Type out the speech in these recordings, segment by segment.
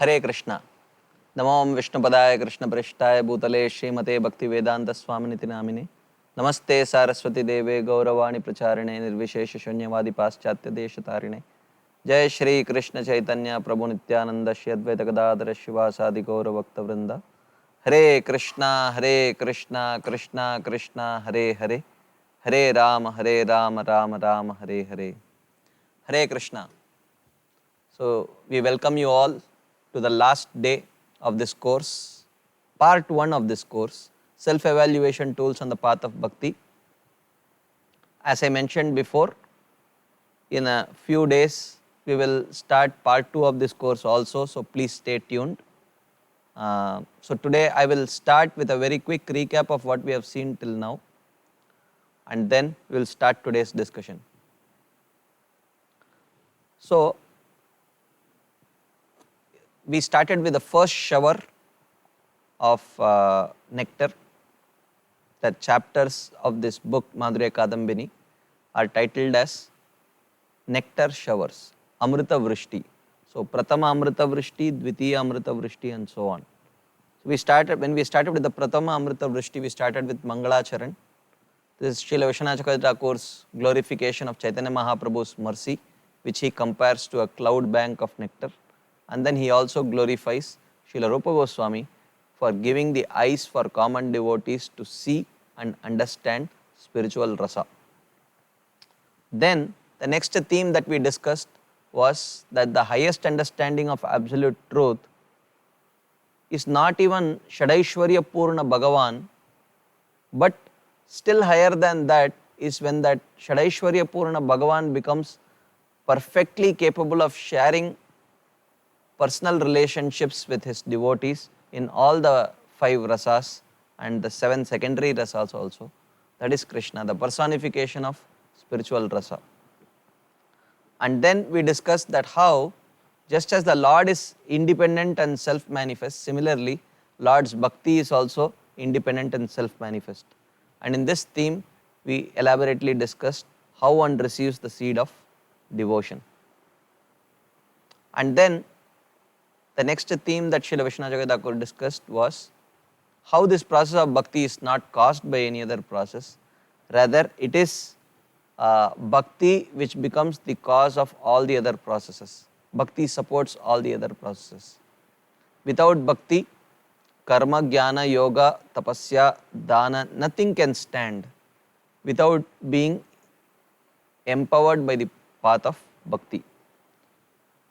हरे कृष्णा। नमो विष्णुपदाय कृष्णप्रेष्ठाय भूतले श्रीमते भक्तिवेदांत स्वामिनिति नामिने। नमस्ते सारस्वती देवे गौरवाणी प्रचारिणे निर्विशेष शून्यवादी पाश्चात्य देशतारिणे। जय श्री कृष्ण चैतन्य प्रभु नित्यानंद श्री अद्वैत गदाधर शिवासादि गौर भक्तवृंद। हरे कृष्णा कृष्णा कृष्णा हरे हरे, हरे राम राम राम हरे हरे। हरे Krishna. So we welcome you all to the last day of this course, part 1 of this course, self-evaluation tools on the path of bhakti. As I mentioned before, in a few days we will start part 2 of this course also, so please stay tuned. So today I will start with a very quick recap of what we have seen till now, and then we will start today's discussion. So we started with the first shower of nectar. The chapters of this book Madhurya Kadambini are titled as nectar showers, Amrita Vrishti. So Pratama Amrita Vrishti, Dvitiya Amrita Vrishti, and so on. So when we started with the Pratama Amrita Vrishti, we started with Mangalacharan. This is Srila Vishwanath Thakur's glorification of Chaitanya Mahaprabhu's mercy, which he compares to a cloud bank of nectar. And then he also glorifies Srila Rupa Goswami for giving the eyes for common devotees to see and understand spiritual rasa. Then the next theme that we discussed was that the highest understanding of absolute truth is not even Shadaishwarya Purna Bhagavan, but still higher than that is when that Shadaishwarya Purna Bhagavan becomes perfectly capable of sharing personal relationships with his devotees in all the 5 rasas and the 7 secondary rasas also. That is Krishna, the personification of spiritual rasa. And then we discussed that how just as the Lord is independent and self-manifest, similarly Lord's bhakti is also independent and self-manifest. And in this theme we elaborately discussed how one receives the seed of devotion. And then the next theme that Srila Vishwanath Thakur discussed was how this process of bhakti is not caused by any other process, rather it is bhakti which becomes the cause of all the other processes. Bhakti supports all the other processes. Without bhakti, karma, jnana, yoga, tapasya, dana, nothing can stand without being empowered by the path of bhakti.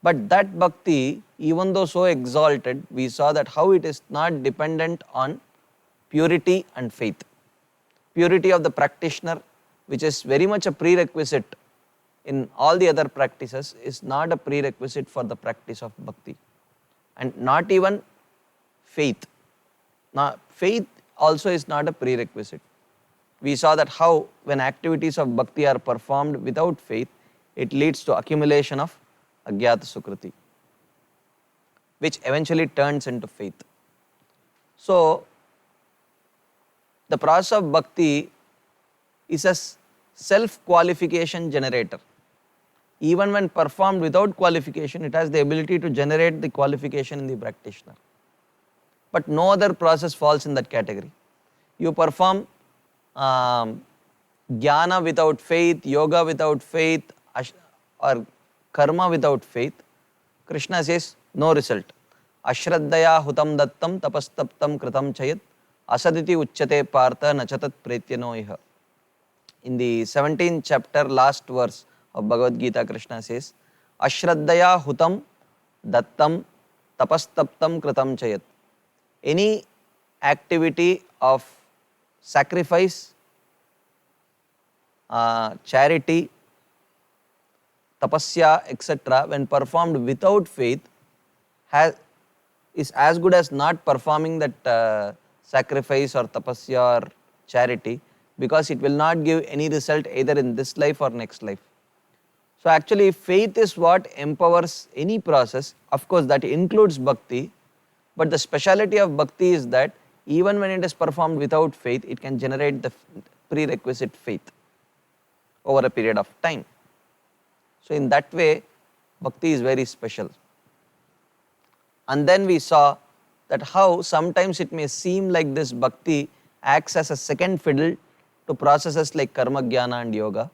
But that bhakti, even though so exalted, we saw that how it is not dependent on purity and faith. Purity of the practitioner, which is very much a prerequisite in all the other practices, is not a prerequisite for the practice of bhakti. And not even faith. Now, faith also is not a prerequisite. We saw that how when activities of bhakti are performed without faith, it leads to accumulation of Agyata Sukriti, which eventually turns into faith. So, the process of bhakti is a self-qualification generator. Even when performed without qualification, it has the ability to generate the qualification in the practitioner. But no other process falls in that category. You perform jnana without faith, yoga without faith, or karma without faith, Krishna says no result. Ashraddhaya hutam dattam tapastaptam kritam chayat asaditi uchyate partha nachatat pretyano iha. In the 17th chapter, last verse of Bhagavad Gita, Krishna says, Ashraddhaya hutam dattam tapastaptam kritam chayat. Any activity of sacrifice, charity, tapasya, etc., when performed without faith, is as good as not performing that sacrifice or tapasya or charity, because it will not give any result either in this life or next life. So actually faith is what empowers any process. Of course that includes bhakti, but the speciality of bhakti is that even when it is performed without faith, it can generate the prerequisite faith over a period of time. So in that way, bhakti is very special. And then we saw that how sometimes it may seem like this bhakti acts as a second fiddle to processes like karma, jnana and yoga,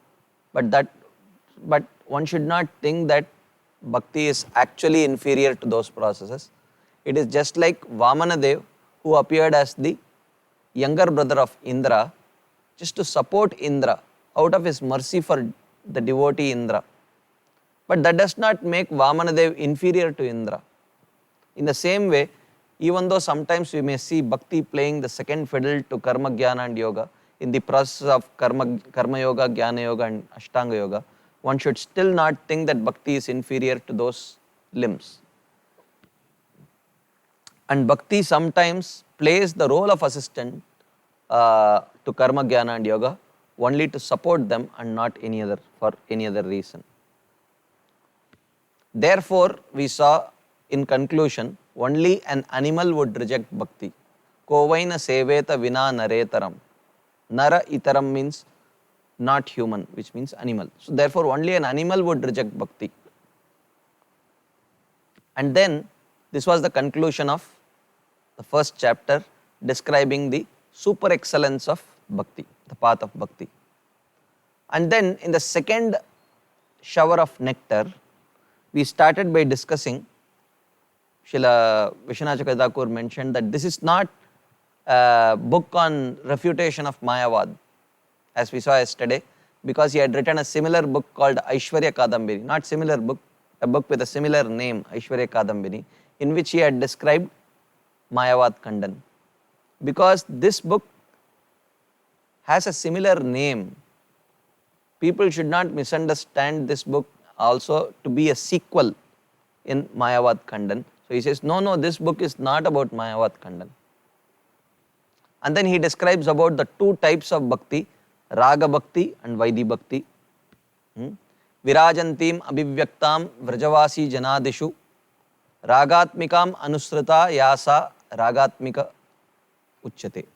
but one should not think that bhakti is actually inferior to those processes. It is just like Vamanadev, who appeared as the younger brother of Indra, just to support Indra out of his mercy for the devotee Indra. But that does not make Vamanadev inferior to Indra. In the same way, even though sometimes we may see bhakti playing the second fiddle to karma, jnana and yoga, in the process of karma yoga, jnana yoga and ashtanga yoga, one should still not think that bhakti is inferior to those limbs. And bhakti sometimes plays the role of assistant to karma, jnana and yoga only to support them and not for any other reason. Therefore, we saw in conclusion, only an animal would reject bhakti. Kovaina seveta vina naretaram. Nara itaram means not human, which means animal. So therefore, only an animal would reject bhakti. And then this was the conclusion of the first chapter describing the super excellence of bhakti, the path of bhakti. And then in the second shower of nectar, we started by discussing, Srila Vishwanath Chakravarti Thakur mentioned that this is not a book on refutation of Mayavad, as we saw yesterday, because he had written a similar book called Aishwarya Kadambini, not similar book, a book with a similar name, Aishwarya Kadambini, in which he had described Mayavad Khandan. Because this book has a similar name, people should not misunderstand this book also to be a sequel in Mayavad Khandan. So he says, no, this book is not about Mayavad Khandan. And then he describes about the two types of bhakti, Raga Bhakti and Vaidhi Bhakti. Virajantim abhivyaktam vrajavasi janadishu ragatmikam anusrita yasa ragatmika uchyate.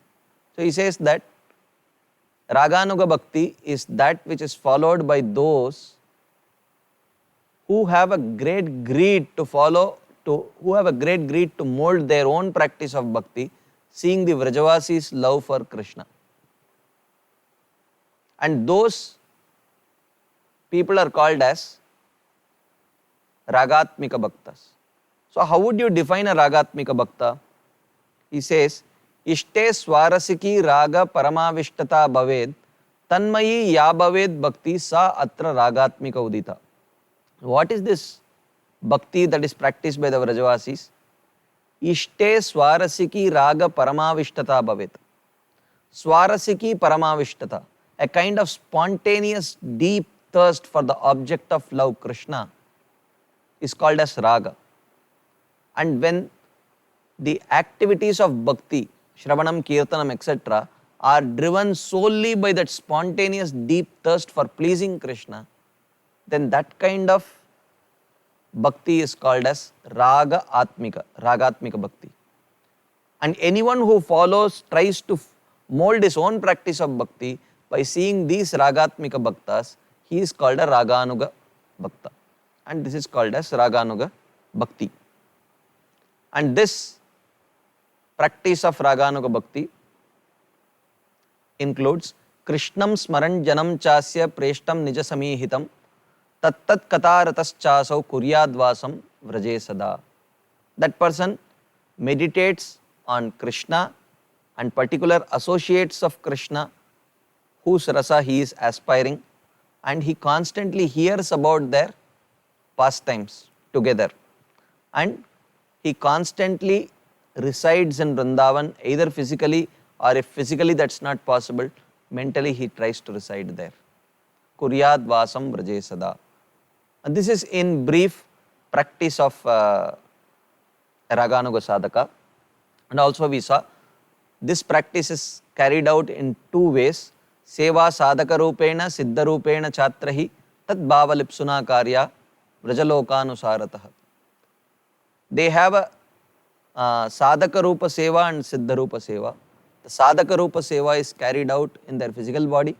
So he says that Raganuga Bhakti is that which is followed by those who have a great greed to mold their own practice of bhakti, seeing the Vrajavasis' love for Krishna. And those people are called as Ragatmika Bhaktas. So how would you define a Ragatmika Bhakta? He says, Ishte Swarasiki Raga Paramavishtata Bhaved Tanmayi Ya Bhaved Bhakti Sa Atra Ragatmika Udita. What is this bhakti that is practiced by the Vrajavasis? Ishte Swarasiki Raga Paramavishtata Bhavet. Swarasiki Paramavishtata, a kind of spontaneous deep thirst for the object of love, Krishna, is called as Raga. And when the activities of bhakti, Shravanam, Kirtanam, etc., are driven solely by that spontaneous deep thirst for pleasing Krishna, then that kind of bhakti is called as Ragatmika Bhakti. And anyone who tries to mold his own practice of bhakti by seeing these Ragatmika Bhaktas, he is called a Raganuga Bhakta. And this is called as Raganuga Bhakti. And this practice of Raganuga Bhakti includes Krishnam Smaran Janam Chasya Preshtam Nija Samihitam Tattat Kataratas Chasau Kuryadvasam Vraje Sada. That person meditates on Krishna and particular associates of Krishna whose rasa he is aspiring, and he constantly hears about their pastimes together, and he constantly resides in Vrindavan, either physically, or if physically that's not possible, mentally he tries to reside there. Kuryad Vasam Vraje Sada. And this is in brief practice of Raganuga Sadhaka. And also we saw this practice is carried out in two ways. Seva Sadhaka Rupena Siddha Rupena Chatrahi Tat Bhava Lipsuna Karya Vrajalokanusarataha. They have a Sadhaka Rupa Seva and Siddha Rupa Seva. The Sadhaka Rupa Seva is carried out in their physical body,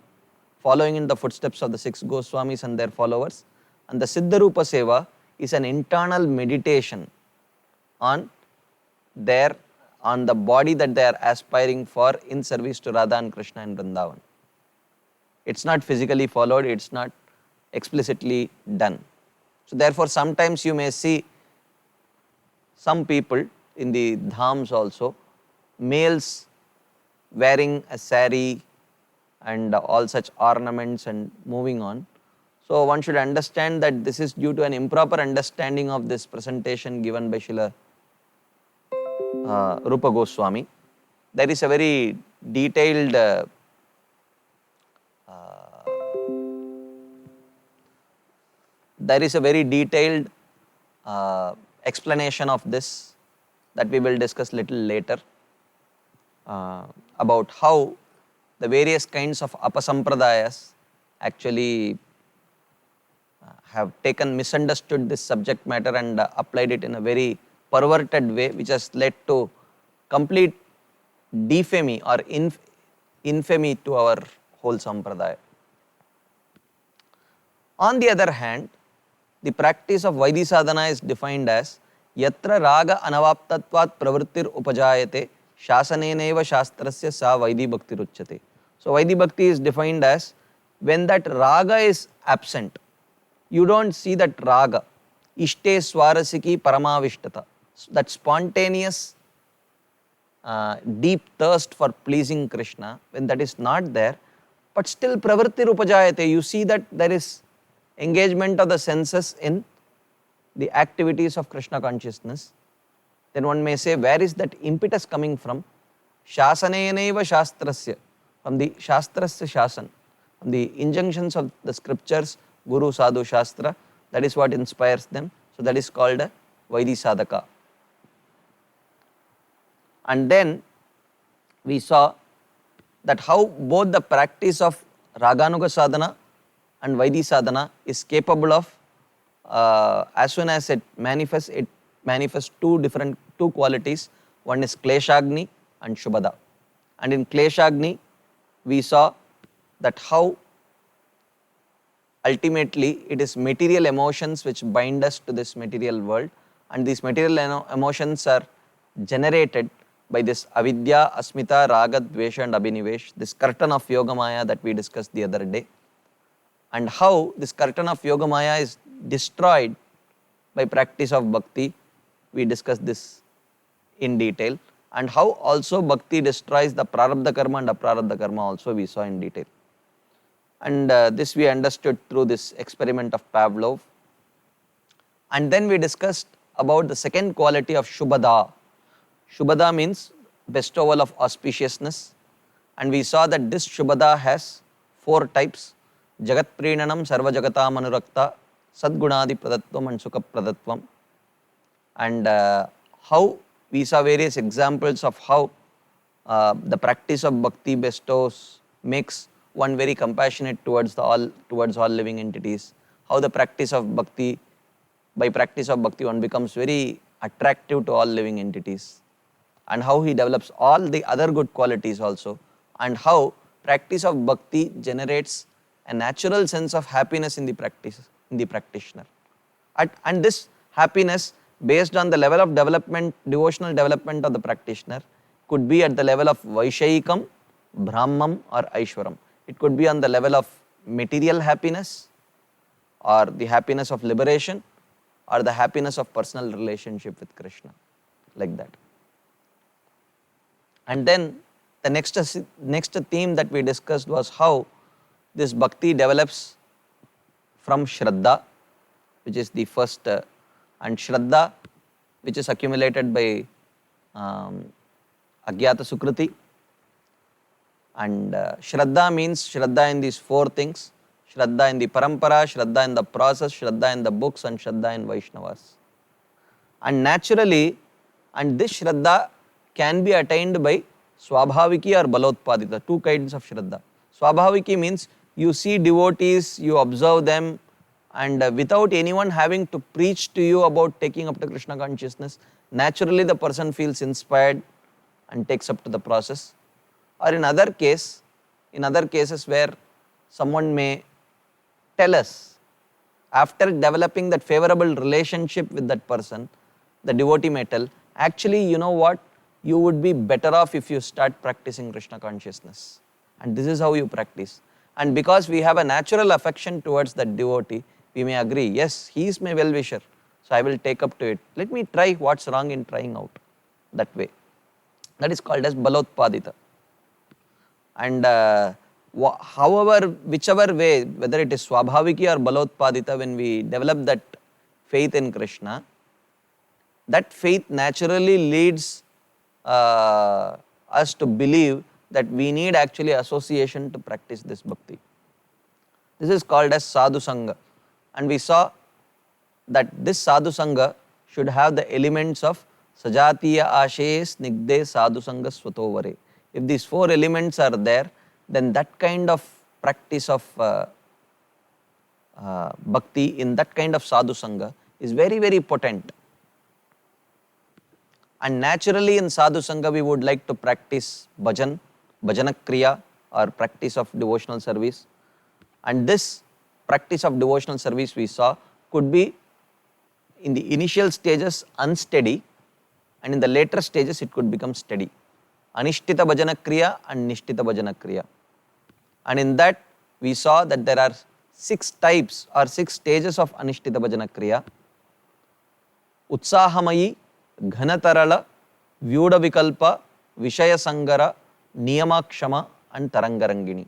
following in the footsteps of the 6 Goswamis and their followers. And the Siddha Rupa Seva is an internal meditation on there on the body that they are aspiring for in service to Radha and Krishna in Vrindavan. It's not physically followed, it's not explicitly done. So therefore sometimes you may see some people in the dhams also, males wearing a sari and all such ornaments and moving on. So one should understand that this is due to an improper understanding of this presentation given by Srila Rupa Goswami. There is a very detailed explanation of this that we will discuss little later about how the various kinds of apasampradayas actually have misunderstood this subject matter and applied it in a very perverted way, which has led to complete defamy or infamy to our whole sampradaya. On the other hand, the practice of Vaidhi sadhana is defined as yatra raga anavaptatvat pravrittir upajayate shasaneneva shastrasya sa Vaidhi bhakti ruchyate. So Vaidhi bhakti is defined as when that raga is absent, you don't see that raga, ishte swarasiki paramavishtata, that spontaneous deep thirst for pleasing Krishna, when that is not there, but still pravritti upajayate, you see that there is engagement of the senses in the activities of Krishna consciousness, then one may say, where is that impetus coming from? Shasaneneva shastrasya, from the shastrasya shasan, from the injunctions of the scriptures, Guru, Sadhu, Shastra, that is what inspires them. So that is called a Vaidhi sadhaka. And then we saw that how both the practice of Raganuga sadhana and Vaidhi sadhana is capable of, as soon as it manifests two qualities. One is Kleshagni and Shubhada. And in Kleshagni, we saw that how ultimately it is material emotions which bind us to this material world, and these material emotions are generated by this avidya, asmita, raga, dvesha and abhinivesh, this curtain of Yogamaya that we discussed the other day, and how this curtain of Yogamaya is destroyed by practice of bhakti. We discussed this in detail, and how also bhakti destroys the prarabdha karma and aprarabdha karma also we saw in detail. And this we understood through this experiment of Pavlov. And then we discussed about the second quality of Shubhada. Shubhada means bestowal of auspiciousness. And we saw that this Shubhada has four types: Jagat Prinanam, Sarva Jagatam Anurakta, Sadgunadi Pradatvam and Sukha Pradatvam. And how we saw various examples of how the practice of bhakti makes one very compassionate towards all living entities. How the practice of bhakti, by practice of bhakti, one becomes very attractive to all living entities, and how he develops all the other good qualities also, and how practice of bhakti generates a natural sense of happiness in the practitioner. And this happiness, based on the level of development, devotional development of the practitioner, could be at the level of Vaishayikam, Brahmam or Aishwaram. It could be on the level of material happiness, or the happiness of liberation, or the happiness of personal relationship with Krishna, like that. And then the next theme that we discussed was how this bhakti develops from Shraddha, which is the first, and Shraddha, which is accumulated by Agyata Sukriti. And Shraddha means Shraddha in these four things: Shraddha in the parampara, Shraddha in the process, Shraddha in the books, and Shraddha in Vaishnavas. And naturally, and this Shraddha can be attained by Swabhaviki or Balotpadita, two kinds of Shraddha. Swabhaviki means you see devotees, you observe them, and without anyone having to preach to you about taking up to Krishna consciousness, naturally the person feels inspired and takes up to the process. Or in other cases where someone may tell us, after developing that favorable relationship with that person, the devotee may tell, actually, you know what? You would be better off if you start practicing Krishna consciousness. And this is how you practice. And because we have a natural affection towards that devotee, we may agree, yes, he is my well-wisher, so I will take up to it. Let me try, what's wrong in trying out that way. That is called as balotpadita. And however, whichever way, whether it is swabhaviki or balotpadita, when we develop that faith in Krishna, that faith naturally leads us to believe that we need actually association to practice this bhakti. This is called as sadhu sangha. And we saw that this sadhu sangha should have the elements of sajatiya ashe snigde sadhu sangha swatovare. If these four elements are there, then that kind of practice of bhakti in that kind of sadhu sangha is very, very potent. And naturally in sadhu sangha we would like to practice bhajan, bhajana kriya, or practice of devotional service. And this practice of devotional service we saw could be in the initial stages unsteady, and in the later stages it could become steady. Anishtita bhajana kriya and nishtita bhajana kriya. And in that we saw that there are 6 types or 6 stages of anishtita bhajana kriya. Utsahamayi, Ghanatarala, Vyuda Vikalpa, Vishaya Sangara, Niyamakshama, and Tarangarangini.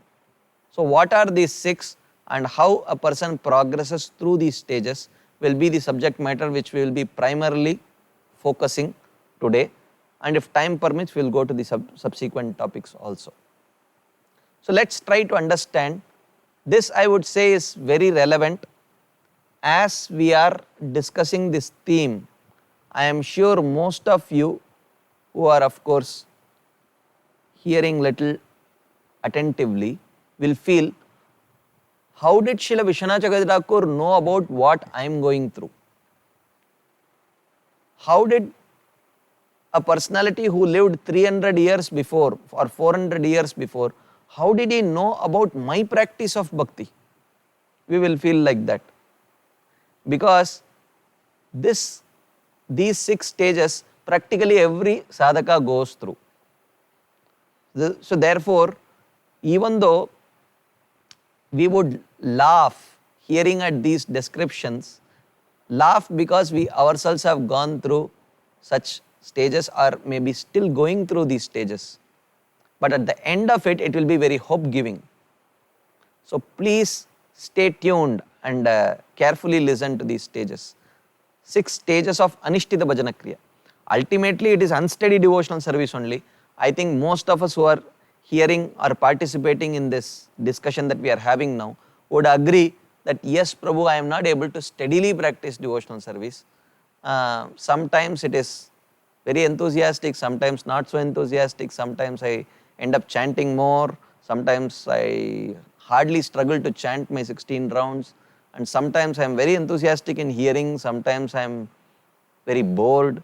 So what are these 6 and how a person progresses through these stages will be the subject matter which we will be primarily focusing today, and if time permits we will go to the subsequent topics also. So let's try to understand. This I would say is very relevant as we are discussing this theme. I am sure most of you who are of course hearing little attentively will feel, how did Srila Vishwanath Chakravarti Thakur know about what I am going through? How did a personality who lived 300 years before or 400 years before, how did he know about my practice of bhakti? We will feel like that. Because these 6 stages practically every sadhaka goes through. So therefore, even though we would laugh hearing at these descriptions, laugh because we ourselves have gone through such stages or maybe still going through these stages. But at the end of it, it will be very hope giving. So please stay tuned and carefully listen to these stages. 6 stages of Anishtita Bhajana Kriya. Ultimately, it is unsteady devotional service only. I think most of us who are hearing or participating in this discussion that we are having now would agree that yes, Prabhu, I am not able to steadily practice devotional service. Sometimes it is very enthusiastic, sometimes not so enthusiastic, sometimes I end up chanting more, sometimes I hardly struggle to chant my 16 rounds, and sometimes I am very enthusiastic in hearing, sometimes I am very bored.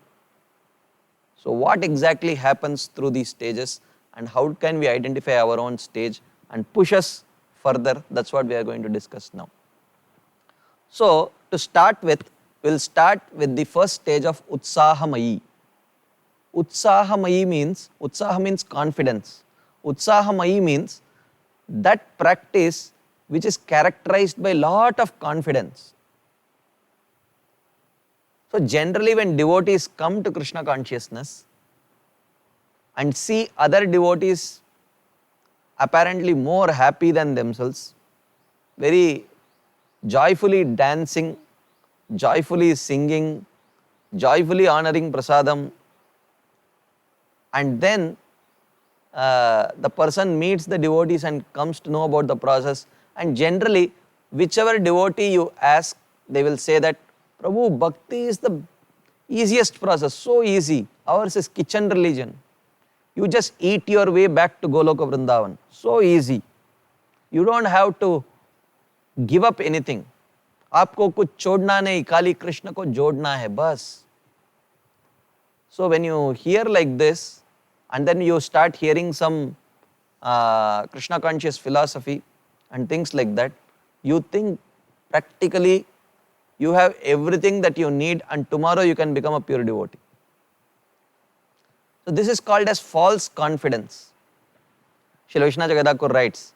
So what exactly happens through these stages and how can we identify our own stage and push us further? That's what we are going to discuss now. So to start with, we'll start with the first stage of Utsahamayi. Utsahamayi means, Utsaha means confidence. Utsahamayi means that practice which is characterized by lot of confidence. So generally when devotees come to Krishna consciousness and see other devotees apparently more happy than themselves, very joyfully dancing, joyfully singing, joyfully honoring prasadam, and then the person meets the devotees and comes to know about the process, and generally whichever devotee you ask, they will say that, Prabhu, bhakti is the easiest process, so easy. Ours is kitchen religion. You just eat your way back to Goloka Vrindavan. So easy. You don't have to give up anything. आपको कुछ छोड़ना नहीं, काली कृष्ण को जोड़ना है बस. So when you hear like this, and then you start hearing some Krishna conscious philosophy and things like that, you think practically you have everything that you need and tomorrow you can become a pure devotee. So this is called as false confidence. Srila Vishwanath Jagadakur writes,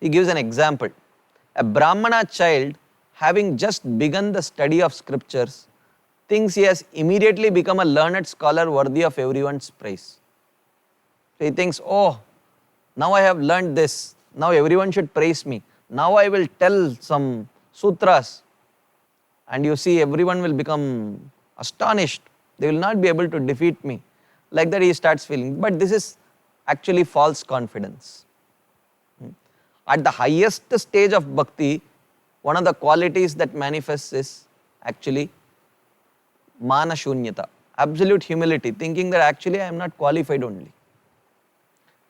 he gives an example. A Brahmana child having just begun the study of scriptures thinks he has immediately become a learned scholar worthy of everyone's praise. So he thinks, oh, now I have learned this, now everyone should praise me. Now I will tell some sutras, and you see everyone will become astonished. They will not be able to defeat me. Like that he starts feeling. But this is actually false confidence. At the highest stage of bhakti, one of the qualities that manifests is actually mana shunyata, absolute humility, thinking that actually I am not qualified only.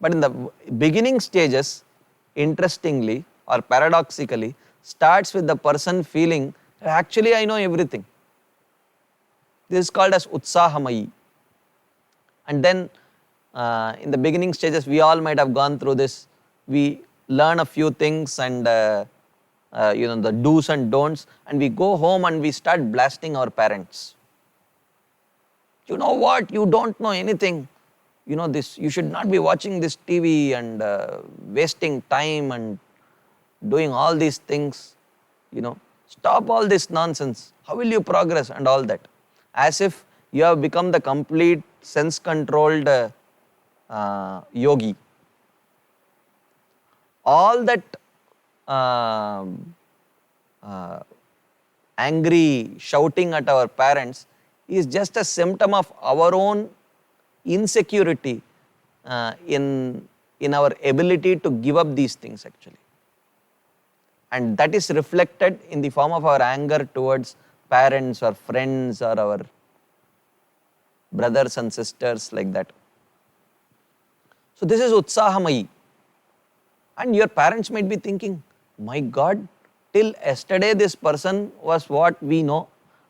But in the beginning stages, interestingly or paradoxically, starts with the person feeling that actually I know everything. This is called as utsahamayi. And then in the beginning stages, we all might have gone through this. We learn a few things and the do's and don'ts, and we go home and we start blasting our parents. You know what? You don't know anything. You know this. You should not be watching this TV and wasting time and doing all these things. Stop all this nonsense. How will you progress and all that? As if you have become the complete sense-controlled yogi. All that angry shouting at our parents is just a symptom of our own insecurity in our ability to give up these things actually. And that is reflected in the form of our anger towards parents or friends or our brothers and sisters like that. So this is utsahamayi. And your parents might be thinking, my God, till yesterday this person was what we know,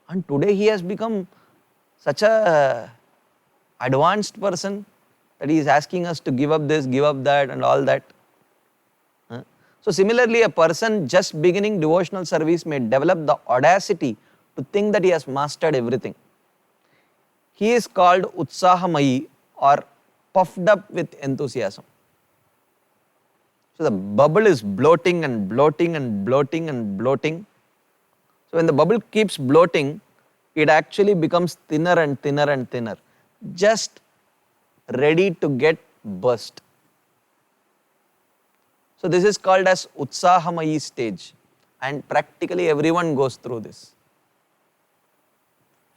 and today he has become such a advanced person that he is asking us to give up this, give up that and all that. So similarly, a person just beginning devotional service may develop the audacity to think that he has mastered everything. He is called utsahamayi or puffed up with enthusiasm. So the bubble is bloating and bloating and bloating and bloating. So when the bubble keeps bloating, it actually becomes thinner and thinner and thinner, just ready to get burst. So this is called as utsahamayi stage, and practically everyone goes through this.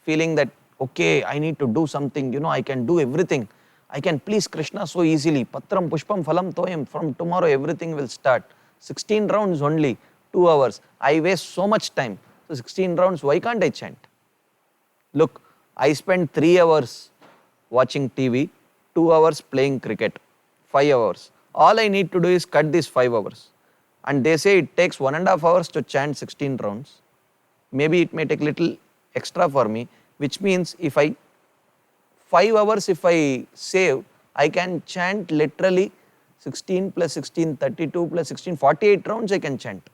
Feeling that, okay, I need to do something, I can do everything. I can please Krishna so easily. Patram pushpam phalam toyam. From tomorrow everything will start. 16 rounds only, 2 hours. I waste so much time. So 16 rounds, why can't I chant? Look, I spend 3 hours watching TV, 2 hours playing cricket, 5 hours. All I need to do is cut these 5 hours. And they say it takes 1.5 hours to chant 16 rounds. Maybe it may take little extra for me, which means 5 hours if I save, I can chant literally 16 plus 16, 32 plus 16, 48 rounds I can chant.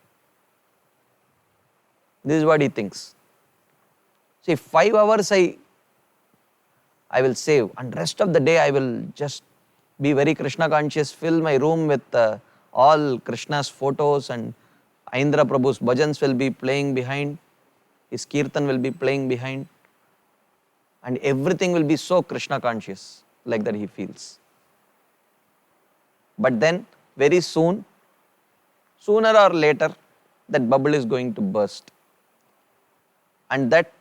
This is what he thinks. See, 5 hours I will save, and rest of the day I will just be very Krishna conscious, fill my room with all Krishna's photos, and Aindra Prabhu's bhajans will be playing behind, his kirtan will be playing behind, and everything will be so Krishna conscious, like that he feels. But then very soon, sooner or later, that bubble is going to burst. And that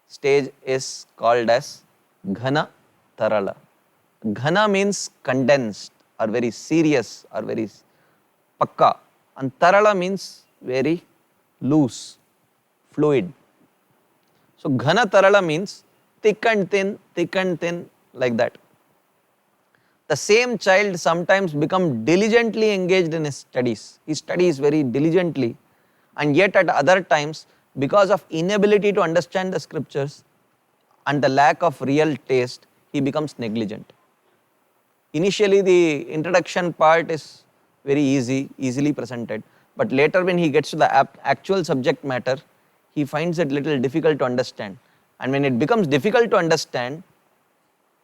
stage is called as Ghana Tarala. Ghana means condensed or very serious or very pakka, and Tarala means very loose, fluid. So Ghana Tarala means thick and thin, like that. The same child sometimes becomes diligently engaged in his studies. He studies very diligently, and yet at other times, because of inability to understand the scriptures and the lack of real taste, he becomes negligent. Initially, the introduction part is very easily presented, but later when he gets to the actual subject matter, he finds it little difficult to understand. And when it becomes difficult to understand,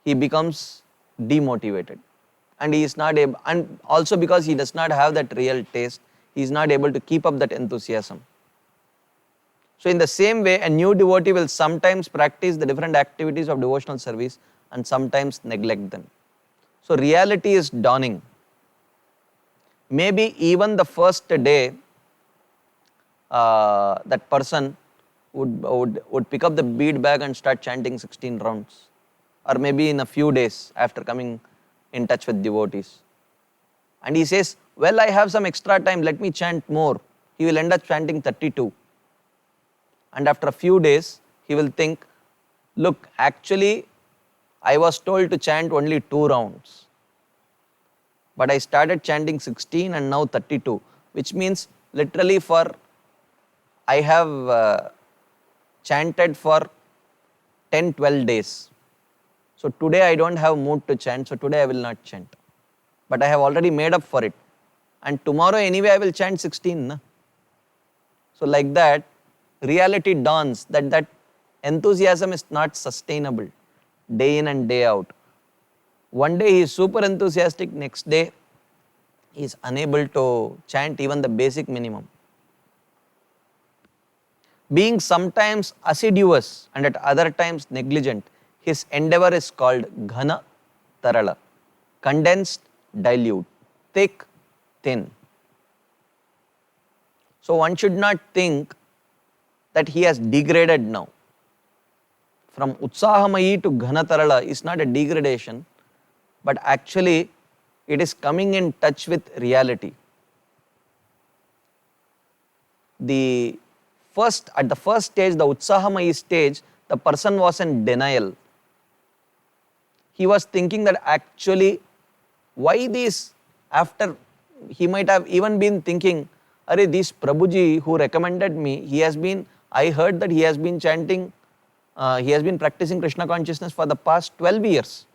he becomes demotivated, and he is not able, and also because he does not have that real taste, he is not able to keep up that enthusiasm. So in the same way, a new devotee will sometimes practice the different activities of devotional service and sometimes neglect them. So reality is dawning. Maybe even the first day, that person would pick up the bead bag and start chanting 16 rounds, or maybe in a few days after coming in touch with devotees. And he says, well, I have some extra time, let me chant more. He will end up chanting 32. And after a few days, he will think, look, actually, I was told to chant only 2 rounds. But I started chanting 16 and now 32, which means literally I have chanted for 10-12 days. So today I don't have mood to chant, so today I will not chant. But I have already made up for it. And tomorrow anyway I will chant 16. Na? So like that, reality dawns that enthusiasm is not sustainable day in and day out. One day he is super enthusiastic, next day he is unable to chant even the basic minimum. Being sometimes assiduous and at other times negligent, his endeavor is called ghana tarala, condensed, dilute, thick, thin. So one should not think that he has degraded now. From utsahamayi to ghana tarala is not a degradation, but actually it is coming in touch with reality. At the first stage, the utsahamayi stage, the person was in denial. He was thinking that actually, why these, after, he might have even been thinking, Arey, this Prabhuji who recommended me, I heard that he has been chanting, he has been practicing Krishna consciousness for the past 12 years.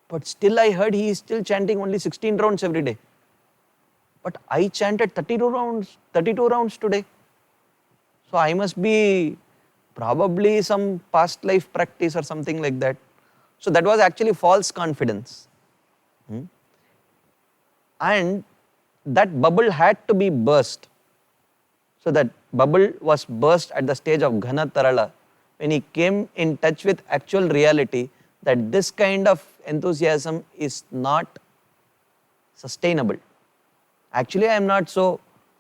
But still I heard he is still chanting only 16 rounds every day. But I chanted 32 rounds today. So I must be probably some past life practice or something like that. So that was actually false confidence. And that bubble had to be burst. So that bubble was burst at the stage of ghana tarala, when he came in touch with actual reality that this kind of enthusiasm is not sustainable. Actually, I am not so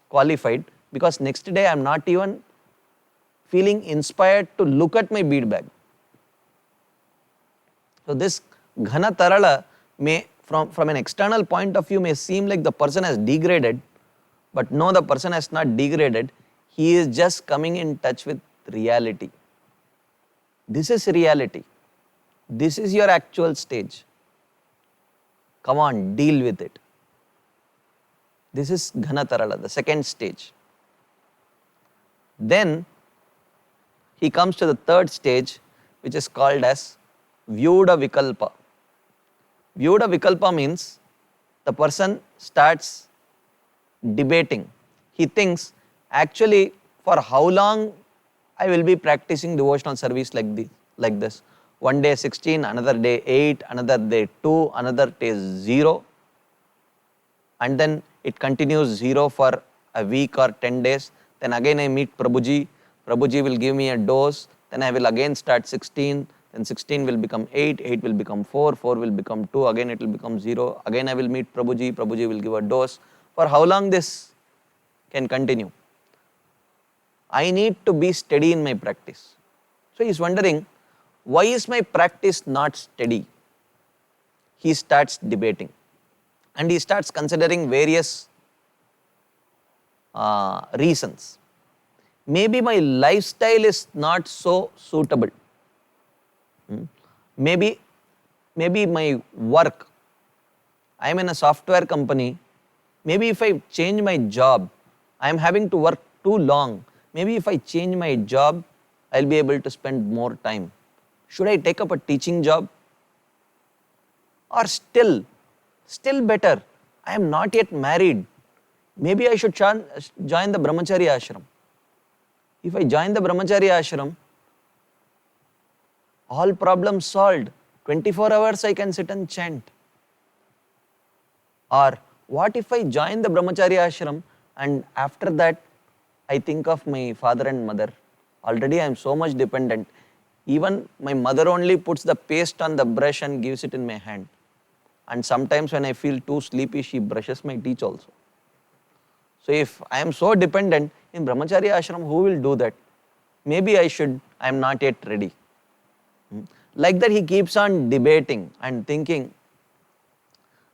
qualified because next day I am not even feeling inspired to look at my bead bag. So this ghana tarala may, from an external point of view, may seem like the person has degraded, but no, the person has not degraded. He is just coming in touch with reality. This is reality. This is your actual stage. Come on, deal with it. This is ghana tarala, the second stage. Then he comes to the third stage, which is called as vyuda vikalpa. Vyuda vikalpa means the person starts debating. He thinks, actually, for how long I will be practicing devotional service like this. One day 16, another day 8, another day 2, another day 0. And then it continues 0 for a week or 10 days. Then again I meet Prabhuji. Prabhuji will give me a dose. Then I will again start 16. Then 16 will become 8, 8 will become 4, 4 will become 2, again it will become 0. Again I will meet Prabhuji. Prabhuji will give a dose. For how long this can continue? I need to be steady in my practice. So he is wondering, why is my practice not steady? He starts debating and he starts considering various reasons. Maybe my lifestyle is not so suitable. Maybe my work, I am in a software company. Maybe if I change my job, I am having to work too long. Maybe if I change my job, I will be able to spend more time. Should I take up a teaching job? Or still better, I am not yet married. Maybe I should join the brahmacharya ashram. If I join the brahmacharya ashram, all problems solved. 24 hours I can sit and chant. Or what if I join the brahmacharya ashram and after that I think of my father and mother. Already I am so much dependent. Even my mother only puts the paste on the brush and gives it in my hand. And sometimes when I feel too sleepy, she brushes my teeth also. So if I am so dependent in brahmacharya ashram, who will do that? Maybe I am not yet ready. Like that he keeps on debating and thinking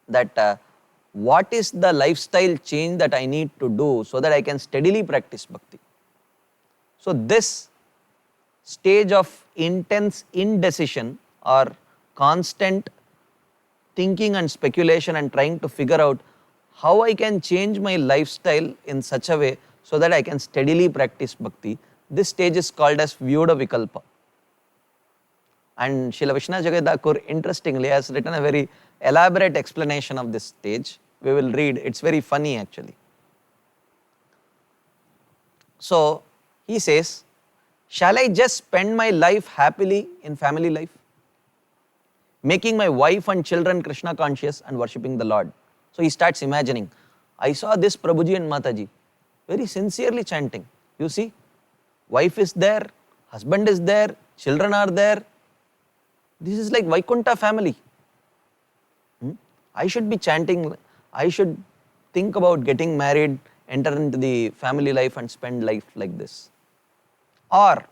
that what is the lifestyle change that I need to do so that I can steadily practice bhakti. So this stage of intense indecision or constant thinking and speculation and trying to figure out how I can change my lifestyle in such a way so that I can steadily practice bhakti. This stage is called as Vyuda Vikalpa. And Srila Vishwanath Chakravarti Thakur interestingly has written a very elaborate explanation of this stage. We will read, it's very funny actually. So he says, shall I just spend my life happily in family life, making my wife and children Krishna conscious and worshipping the Lord? So he starts imagining, I saw this Prabhuji and Mataji very sincerely chanting. You see, wife is there, husband is there, children are there. This is like Vaikunta family. I should be chanting, I should think about getting married, enter into the family life and spend life like this. Or,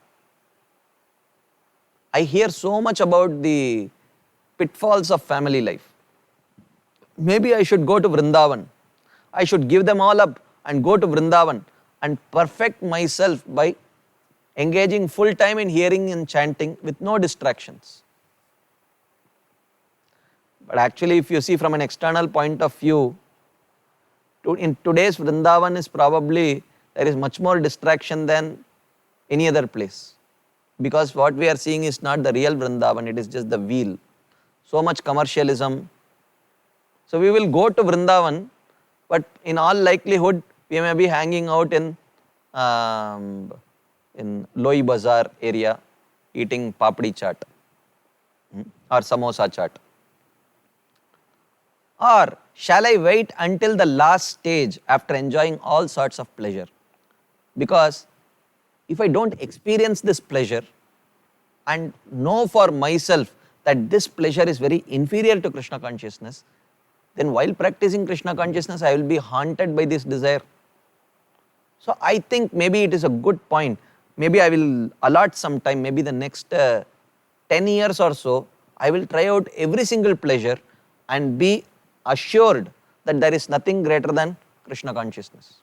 I hear so much about the pitfalls of family life. Maybe I should go to Vrindavan. I should give them all up and go to Vrindavan and perfect myself by engaging full time in hearing and chanting with no distractions. But actually, if you see from an external point of view, in today's Vrindavan is probably, there is much more distraction than any other place. Because what we are seeing is not the real Vrindavan, it is just the wheel. So much commercialism. So we will go to Vrindavan, but in all likelihood, we may be hanging out in Loi Bazaar area, eating papdi chaat or samosa chaat. Or shall I wait until the last stage after enjoying all sorts of pleasure? Because if I don't experience this pleasure and know for myself that this pleasure is very inferior to Krishna consciousness, then while practicing Krishna consciousness, I will be haunted by this desire. So I think maybe it is a good point. Maybe I will allot some time, maybe the next 10 years or so, I will try out every single pleasure and be assured that there is nothing greater than Krishna consciousness.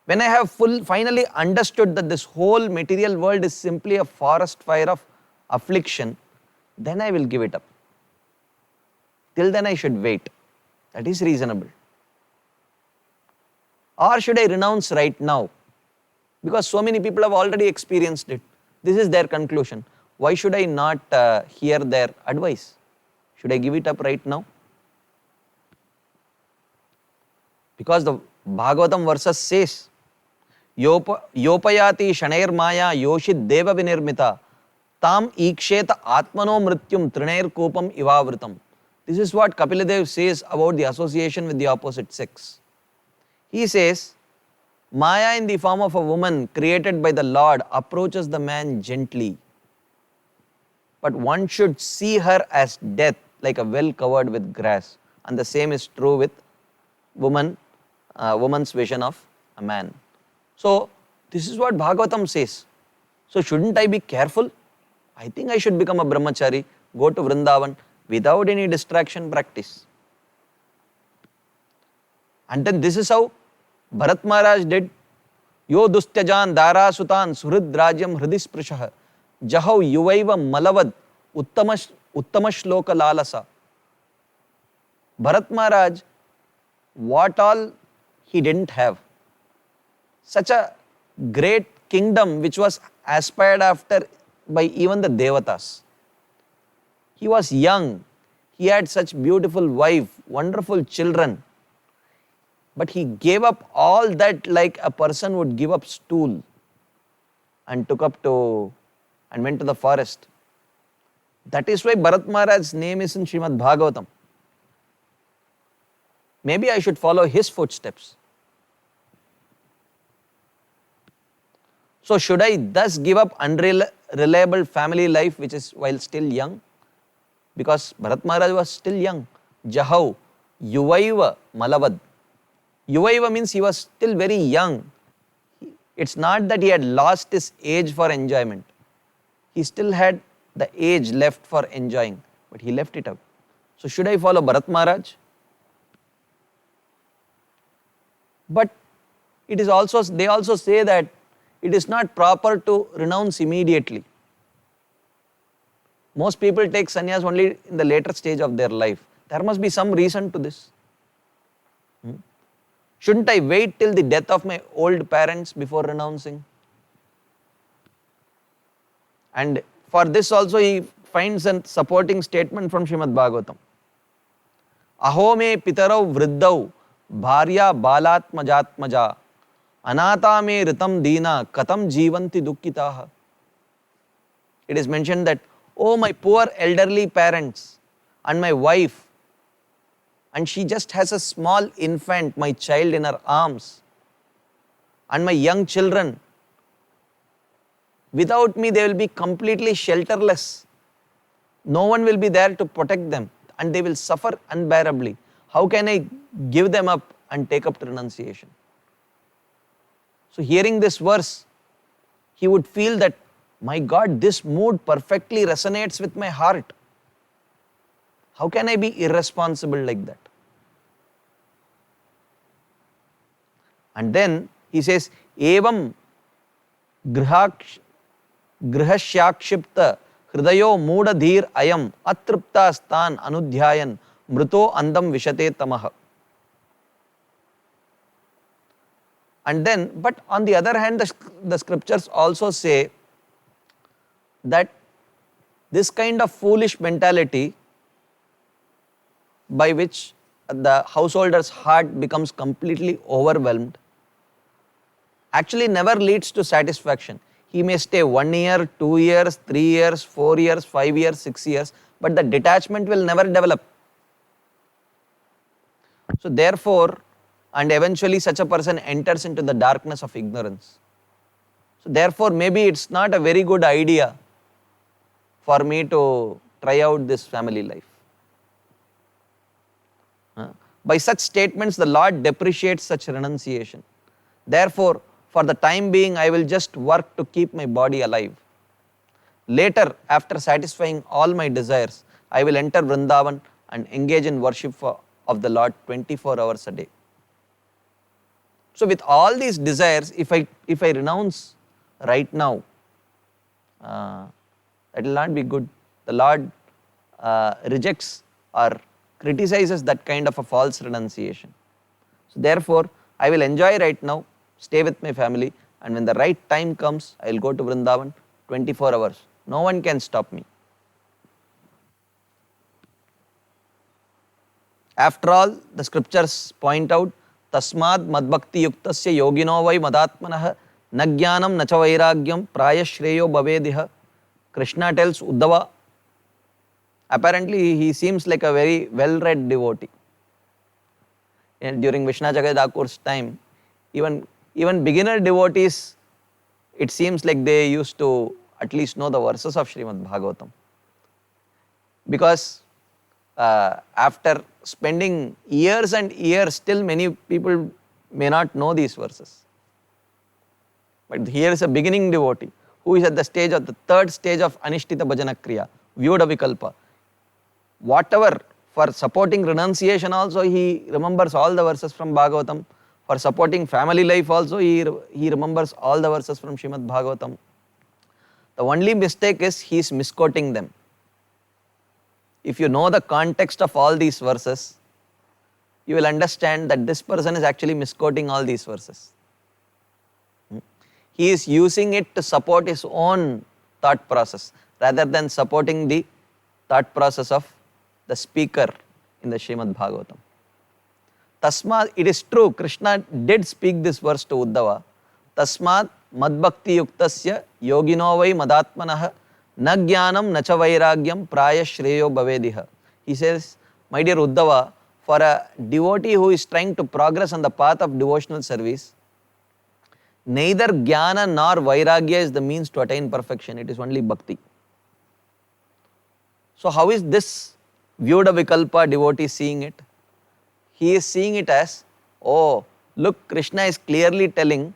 When I have finally understood that this whole material world is simply a forest fire of affliction, then I will give it up. Till then I should wait. That is reasonable. Or should I renounce right now? Because so many people have already experienced it. This is their conclusion. Why should I not hear their advice? Should I give it up right now? Because the Bhagavatam verses says, Yopayati Shanair Maya Yoshit Deva Vinirmita Tam Iksheta Atmano Mrityum Trinair Kopam Ivavritam. This is what Kapila says about the association with the opposite sex. He says, Maya in the form of a woman created by the Lord approaches the man gently. But one should see her as death, like a well covered with grass. And the same is true with woman's vision of a man. So, this is what Bhagavatam says. So, shouldn't I be careful? I think I should become a brahmachari, go to Vrindavan without any distraction practice. And then this is how Bharat Maharaj did. Yo dustyajan darasutan suhrid rajyam hridisprishah jahau yuvaiva malavad uttama shloka lalasa. Bharat Maharaj, what all he didn't have. Such a great kingdom which was aspired after by even the Devatas. He was young, he had such beautiful wife, wonderful children. But he gave up all that like a person would give up stool and went to the forest. That is why Bharat Maharaj's name is in Srimad Bhagavatam. Maybe I should follow his footsteps. So should I thus give up unreliable family life which is while still young? Because Bharat Maharaj was still young. Jahau, Yuvaiva Malavad. Yuvaiva means he was still very young. It's not that he had lost his age for enjoyment. He still had the age left for enjoying, but he left it out. So should I follow Bharat Maharaj? But it is also, they also say that it is not proper to renounce immediately. Most people take sannyas only in the later stage of their life. There must be some reason to this. Shouldn't I wait till the death of my old parents before renouncing? And for this also he finds a supporting statement from Srimad Bhagavatam. Aho me pitarau vriddau bharya balatmajatmaja anata me ritam dina katam jivanti dukkitaha. It is mentioned that, oh my poor elderly parents and my wife, and she just has a small infant, my child in her arms, and my young children. Without me, they will be completely shelterless. No one will be there to protect them, and they will suffer unbearably. How can I give them up and take up renunciation? So hearing this verse, he would feel that, my God, this mood perfectly resonates with my heart. How can I be irresponsible like that? And then he says, Evam grihashyakshipta hridayo moodadhir ayam atripta stan anudhyayan mruto andam vishate tamaha. And then, but on the other hand, the scriptures also say that this kind of foolish mentality by which the householder's heart becomes completely overwhelmed actually never leads to satisfaction. He may stay 1 year, 2 years, 3 years, 4 years, 5 years, 6 years, but the detachment will never develop. So therefore, and eventually such a person enters into the darkness of ignorance. So therefore, maybe it's not a very good idea for me to try out this family life. By such statements, the Lord depreciates such renunciation. Therefore, for the time being, I will just work to keep my body alive. Later, after satisfying all my desires, I will enter Vrindavan and engage in worship of the Lord 24 hours a day. So with all these desires, if I renounce right now, that will not be good. The Lord rejects or criticizes that kind of a false renunciation. So therefore, I will enjoy right now, stay with my family, and when the right time comes, I will go to Vrindavan 24 hours. No one can stop me. After all, the scriptures point out, Tasmad madbhakti yuktasya yogino vai madatmanah nagyanam nacha vairagyam prayashreyo bhavediha. Krishna tells Uddhava. Apparently, he seems like a very well-read devotee. And during Vishnajagad Thakur's time, even beginner devotees, it seems like they used to at least know the verses of Srimad Bhagavatam. Because after spending years and years, still many people may not know these verses. But here is a beginning devotee who is at the stage of the third stage of Anishtita Bhajana Kriya, Vyuda Vikalpa. Whatever, for supporting renunciation also, he remembers all the verses from Bhagavatam. For supporting family life also, he remembers all the verses from Srimad Bhagavatam. The only mistake is he is misquoting them. If you know the context of all these verses, you will understand that this person is actually misquoting all these verses. He is using it to support his own thought process rather than supporting the thought process of the speaker in the Srimad Bhagavatam. Tasmad, it is true, Krishna did speak this verse to Uddhava. Tasmad madbhakti yuktasya yogino vai madatmanah Na jnanam na cha vairagyam praya shreyo bhavediha. He says, my dear Uddhava, for a devotee who is trying to progress on the path of devotional service, neither jnana nor vairagya is the means to attain perfection, it is only bhakti. So how is this Vyuda Vikalpa devotee seeing it? He is seeing it as, oh, look, Krishna is clearly telling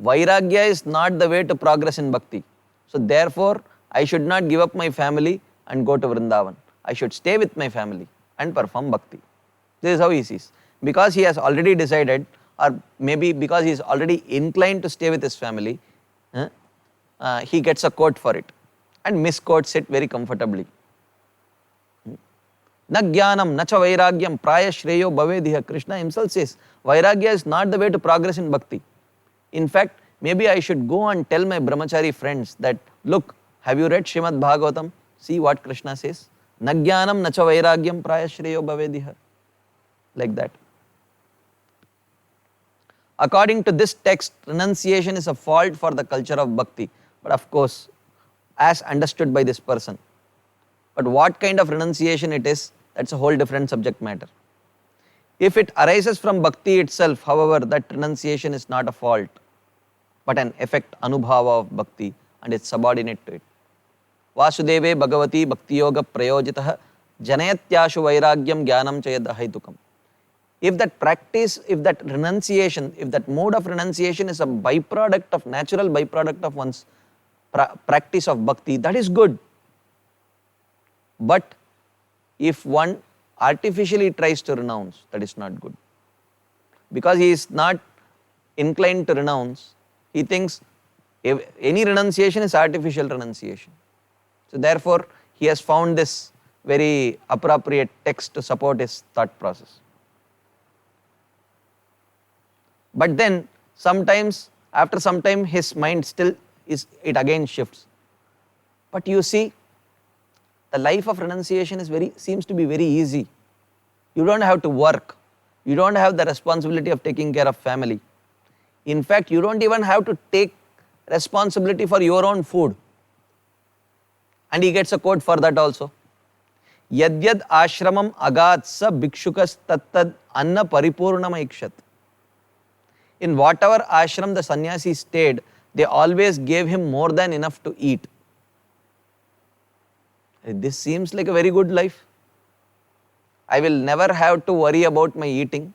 vairagya is not the way to progress in bhakti. So therefore, I should not give up my family and go to Vrindavan. I should stay with my family and perform bhakti. This is how he sees. Because he has already decided, or maybe because he is already inclined to stay with his family, he gets a quote for it and misquotes it very comfortably. Na jnanam na cha vairagyam praya shreyo bhavediha. Krishna himself says, vairagya is not the way to progress in bhakti. In fact, maybe I should go and tell my brahmachari friends that, look, have you read Srimad Bhagavatam? See what Krishna says. Na jnanam na cha vairagyam praya shreyo bhavediha. Like that. According to this text, renunciation is a fault for the culture of bhakti. But of course, as understood by this person. But what kind of renunciation it is, that's a whole different subject matter. If it arises from bhakti itself, however, that renunciation is not a fault, but an effect, anubhava of bhakti, and it's subordinate to it. Vasudeve Bhagavati Bhakti Yoga Prayojitaha Janayatyashu Vairagyam Jnanam Chayad Ahaitukam. If that practice, if that renunciation, if that mode of renunciation is a byproduct of, natural byproduct of one's practice of bhakti, that is good. But if one artificially tries to renounce, that is not good. Because he is not inclined to renounce, he thinks if any renunciation is artificial renunciation. So therefore, he has found this very appropriate text to support his thought process. But then sometimes, after some time, his mind still is, it again shifts. But you see, the life of renunciation is seems to be very easy. You don't have to work. You don't have the responsibility of taking care of family. In fact, you don't even have to take responsibility for your own food. And he gets a quote for that also. Yadyad ashramam agatsa bhikshukas tattad anna paripurnam ikshat. In whatever ashram the sannyasi stayed, they always gave him more than enough to eat. This seems like a very good life. I will never have to worry about my eating.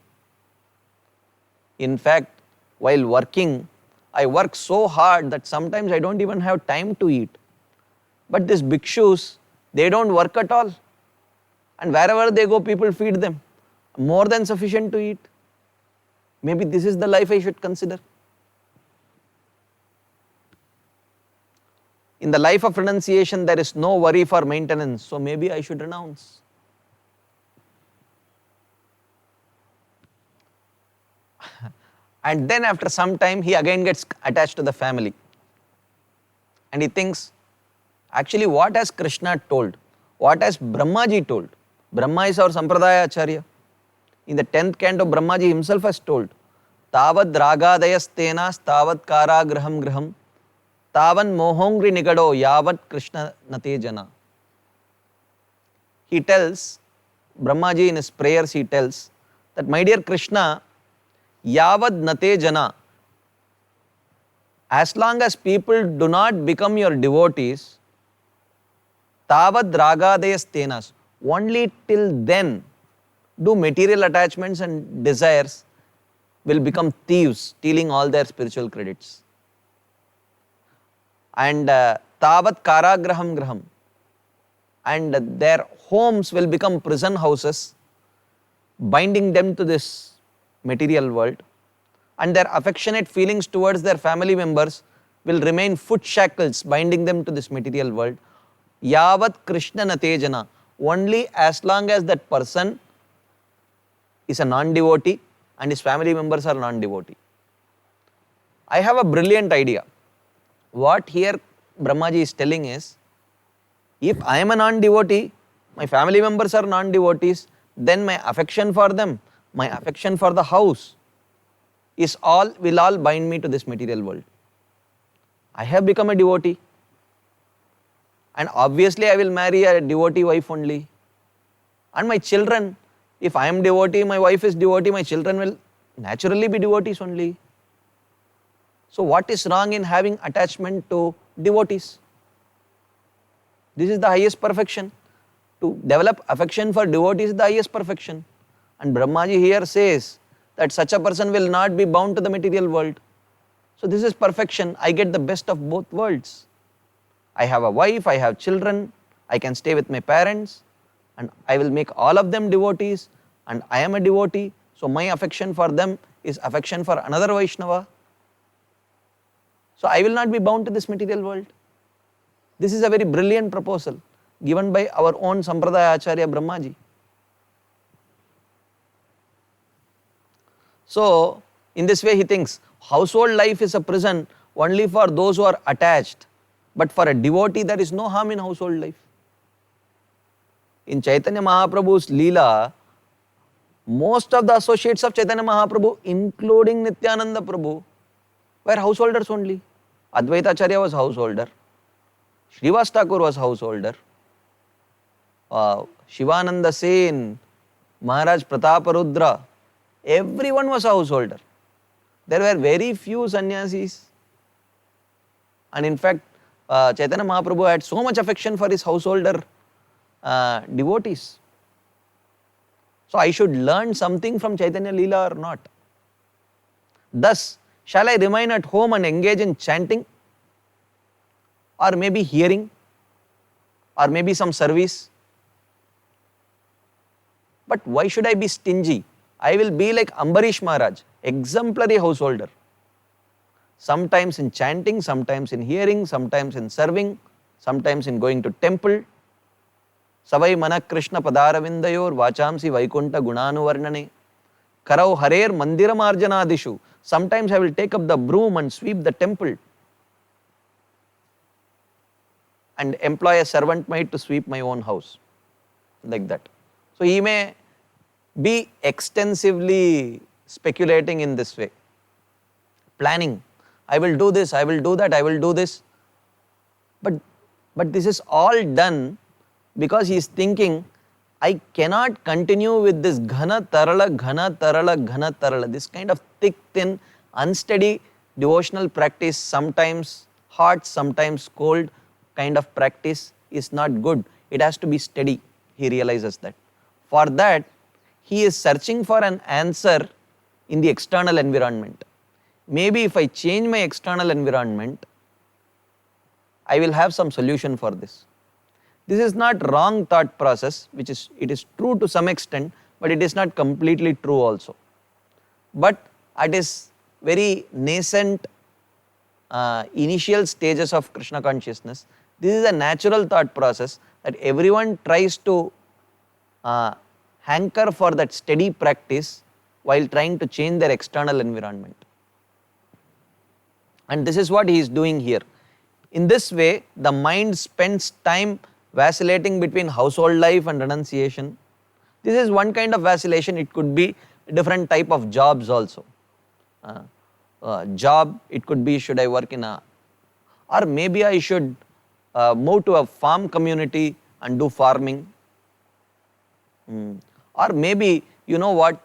In fact, while working, I work so hard that sometimes I don't even have time to eat. But these bhikshus, they don't work at all. And wherever they go, people feed them. More than sufficient to eat. Maybe this is the life I should consider. In the life of renunciation, there is no worry for maintenance, so maybe I should renounce. And then after some time, he again gets attached to the family. And he thinks, actually what has Krishna told? What has Brahmaji told? Brahma is our Sampradaya Acharya. In the 10th canto, Brahmaji himself has told, Tavad ragadayas tenas tavad karagraham graham tavan mohongri nigado yavat Krishna nate jana. He tells, Brahmaji in his prayers he tells, that my dear Krishna, yavad nate jana, as long as people do not become your devotees, tavad ragadayas tenas, only till then do material attachments and desires will become thieves, stealing all their spiritual credits. And tavat karagraham graham, and their homes will become prison houses, binding them to this material world, and their affectionate feelings towards their family members will remain foot shackles, binding them to this material world. Yavat Krishna natejana, only as long as that person is a non-devotee and his family members are non-devotee. I have a brilliant idea. What here Brahmaji is telling is, if I am a non-devotee, my family members are non-devotees, then my affection for them, my affection for the house will all bind me to this material world. I have become a devotee. and obviously I will marry a devotee wife only. And my children, if I am devotee, my wife is devotee, my children will naturally be devotees only. So what is wrong in having attachment to devotees? This is the highest perfection. To develop affection for devotees is the highest perfection. And Brahmaji here says that such a person will not be bound to the material world. So this is perfection. I get the best of both worlds. I have a wife, I have children, I can stay with my parents, and I will make all of them devotees, and I am a devotee, so my affection for them is affection for another Vaishnava. So I will not be bound to this material world. This is a very brilliant proposal given by our own Sampradaya Acharya Brahmaji. So in this way he thinks household life is a prison only for those who are attached, but for a devotee there is no harm in household life. In Chaitanya Mahaprabhu's Leela, most of the associates of Chaitanya Mahaprabhu, including Nityananda Prabhu, were householders only. Advaita Acharya was householder, Srivas Thakur was householder, Shivananda Sen, Maharaj Prataparudra, everyone was a householder. There were very few sannyasis. And in fact, Chaitanya Mahaprabhu had so much affection for his householder devotees. So I should learn something from Chaitanya Leela or not? Thus, shall I remain at home and engage in chanting, or maybe hearing, or maybe some service? But why should I be stingy? I will be like Ambarish Maharaj, exemplary householder. Sometimes in chanting, sometimes in hearing, sometimes in serving, sometimes in going to temple. Savai mana Krishna padaravindayor vachamsi vaikunta gunanuvarnane. Karau harer mandiramarjanadishu. Sometimes I will take up the broom and sweep the temple and employ a servant maid to sweep my own house. Like that. So he may be extensively speculating in this way. Planning. I will do this, I will do that, I will do this. But this is all done because he is thinking, I cannot continue with this ghana tarala, this kind of thick, thin, unsteady devotional practice, sometimes hot, sometimes cold kind of practice is not good. It has to be steady. He realizes that. For that, he is searching for an answer in the external environment. Maybe if I change my external environment, I will have some solution for this. This is not wrong thought process, it is true to some extent, but it is not completely true also. But at its very nascent initial stages of Krishna consciousness, this is a natural thought process that everyone tries to hanker for that steady practice while trying to change their external environment. And this is what he is doing here. In this way, the mind spends time vacillating between household life and renunciation. This is one kind of vacillation. It could be different type of jobs also. Job, it could be, should I work in a, or maybe I should move to a farm community and do farming. Or maybe, you know what,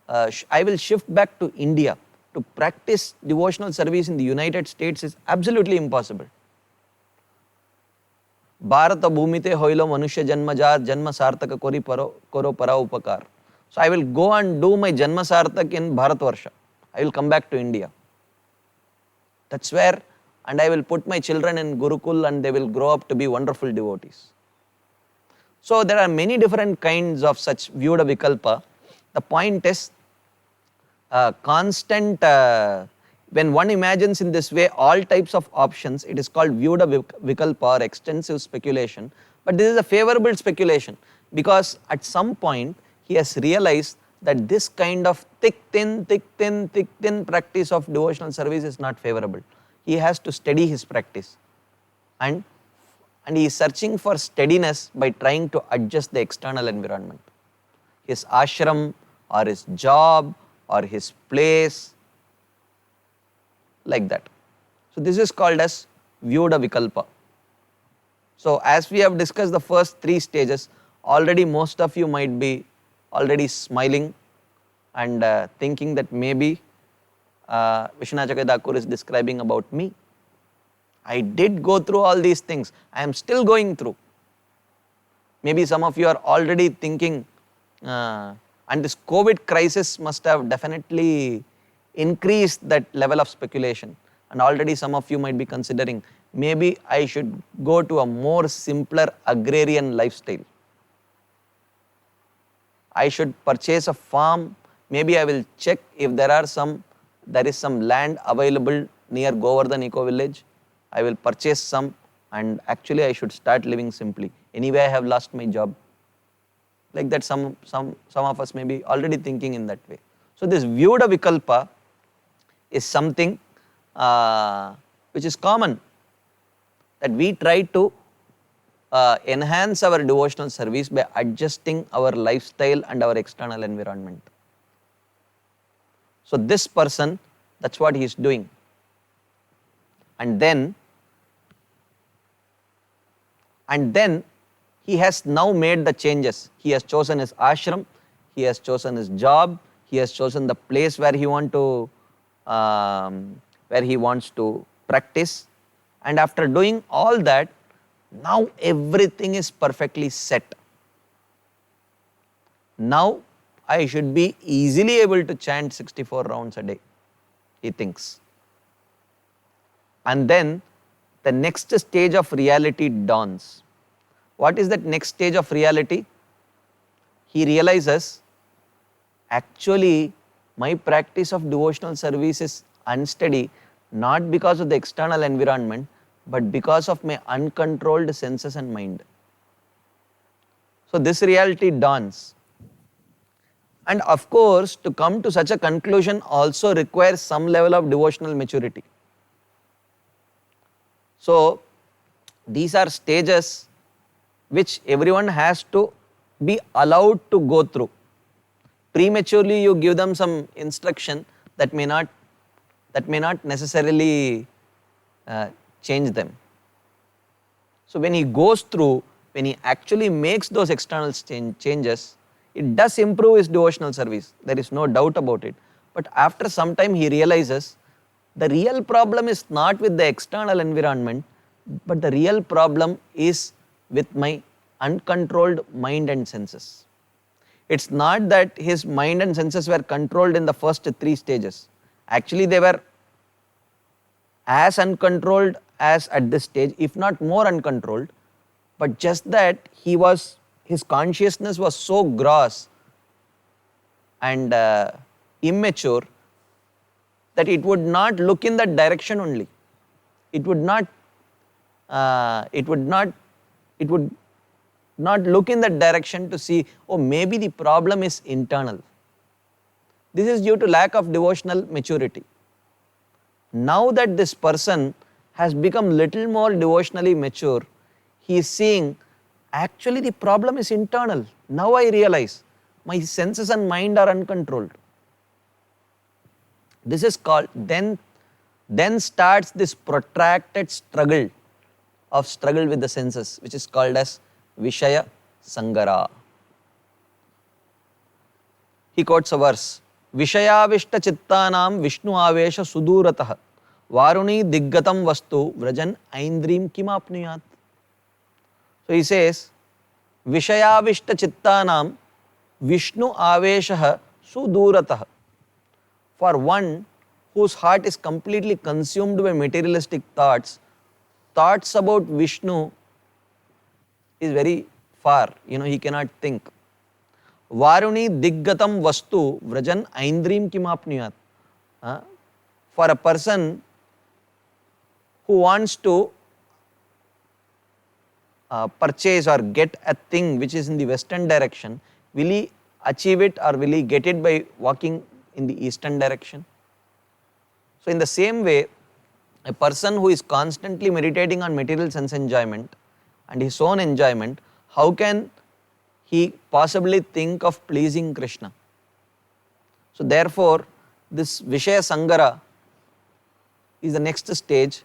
I will shift back to India. To practice devotional service in the United States is absolutely impossible. Bharata bhumite hoilo manushya janmajar janma sartaka koro para upakar. So I will go and do my janma sartak in Bharatvarsha. I will come back to India. That's where, and I will put my children in Gurukul and they will grow up to be wonderful devotees. So there are many different kinds of such Vyuda Vikalpa. The point is, constant, when one imagines in this way all types of options, it is called Vyuda Vikalpa or extensive speculation. But this is a favorable speculation because at some point he has realized that this kind of thick, thin practice of devotional service is not favorable. He has to steady his practice. And he is searching for steadiness by trying to adjust the external environment. His ashram or his job or his place, like that. So this is called as Vyuda Vikalpa. So as we have discussed the first 3 stages, already most of you might be already smiling and thinking that maybe Vishwanath Thakur is describing about me. I did go through all these things. I am still going through. Maybe some of you are already thinking, and this COVID crisis must have definitely increased that level of speculation. And already some of you might be considering, maybe I should go to a more simpler agrarian lifestyle. I should purchase a farm. Maybe I will check if there is some land available near Govardhan Eco Village. I will purchase some, and actually I should start living simply. Anyway, I have lost my job. Like that, some of us may be already thinking in that way. So this Vyuda Vikalpa is something which is common, that we try to enhance our devotional service by adjusting our lifestyle and our external environment. So this person, that's what he is doing. And then he has now made the changes. He has chosen his ashram, he has chosen his job, he has chosen the place where he wants to practice. And after doing all that, now everything is perfectly set. Now I should be easily able to chant 64 rounds a day, he thinks. And then the next stage of reality dawns. What is that next stage of reality? He realizes, actually my practice of devotional service is unsteady, not because of the external environment, but because of my uncontrolled senses and mind. So this reality dawns. And of course, to come to such a conclusion also requires some level of devotional maturity. So these are stages which everyone has to be allowed to go through. Prematurely you give them some instruction that may not necessarily change them. So when he goes through, when he actually makes those external changes, it does improve his devotional service. There is no doubt about it. But after some time he realizes the real problem is not with the external environment, but the real problem is with my uncontrolled mind and senses. It's not that his mind and senses were controlled in the first 3 stages. Actually they were as uncontrolled as at this stage, if not more uncontrolled, but just that his consciousness was so gross and immature that it would not look in that direction only. It would not look in that direction to see, oh, maybe the problem is internal. This is due to lack of devotional maturity. Now that this person has become little more devotionally mature, he is seeing, actually the problem is internal. Now I realize my senses and mind are uncontrolled. This is called, then starts this protracted struggle with the senses, which is called as Vishaya Sangara. He quotes a verse, Vishayavishta chittanam Vishnu avesha suduratah Varuni diggatam vastu vrajan aindrim kimapnuyat. So he says, Vishayavishta chittanam Vishnu avesha suduratah. For one whose heart is completely consumed by materialistic thoughts about Vishnu is very far, he cannot think. Varuni diggatam vastu vrajan aindrim kimapnuyat. For a person who wants to purchase or get a thing which is in the western direction, will he achieve it or will he get it by walking in the eastern direction? So in the same way, a person who is constantly meditating on material sense enjoyment and his own enjoyment, how can he possibly think of pleasing Krishna? So therefore, this Vishaya Sangara is the next stage,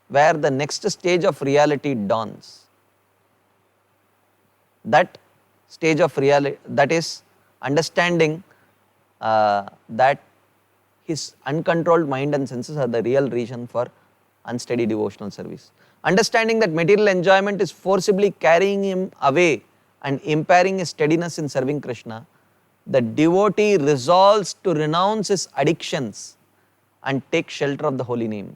where the next stage of reality dawns. That stage of reality, that is understanding that his uncontrolled mind and senses are the real reason for unsteady devotional service. Understanding that material enjoyment is forcibly carrying him away and impairing his steadiness in serving Krishna, the devotee resolves to renounce his addictions and take shelter of the holy name.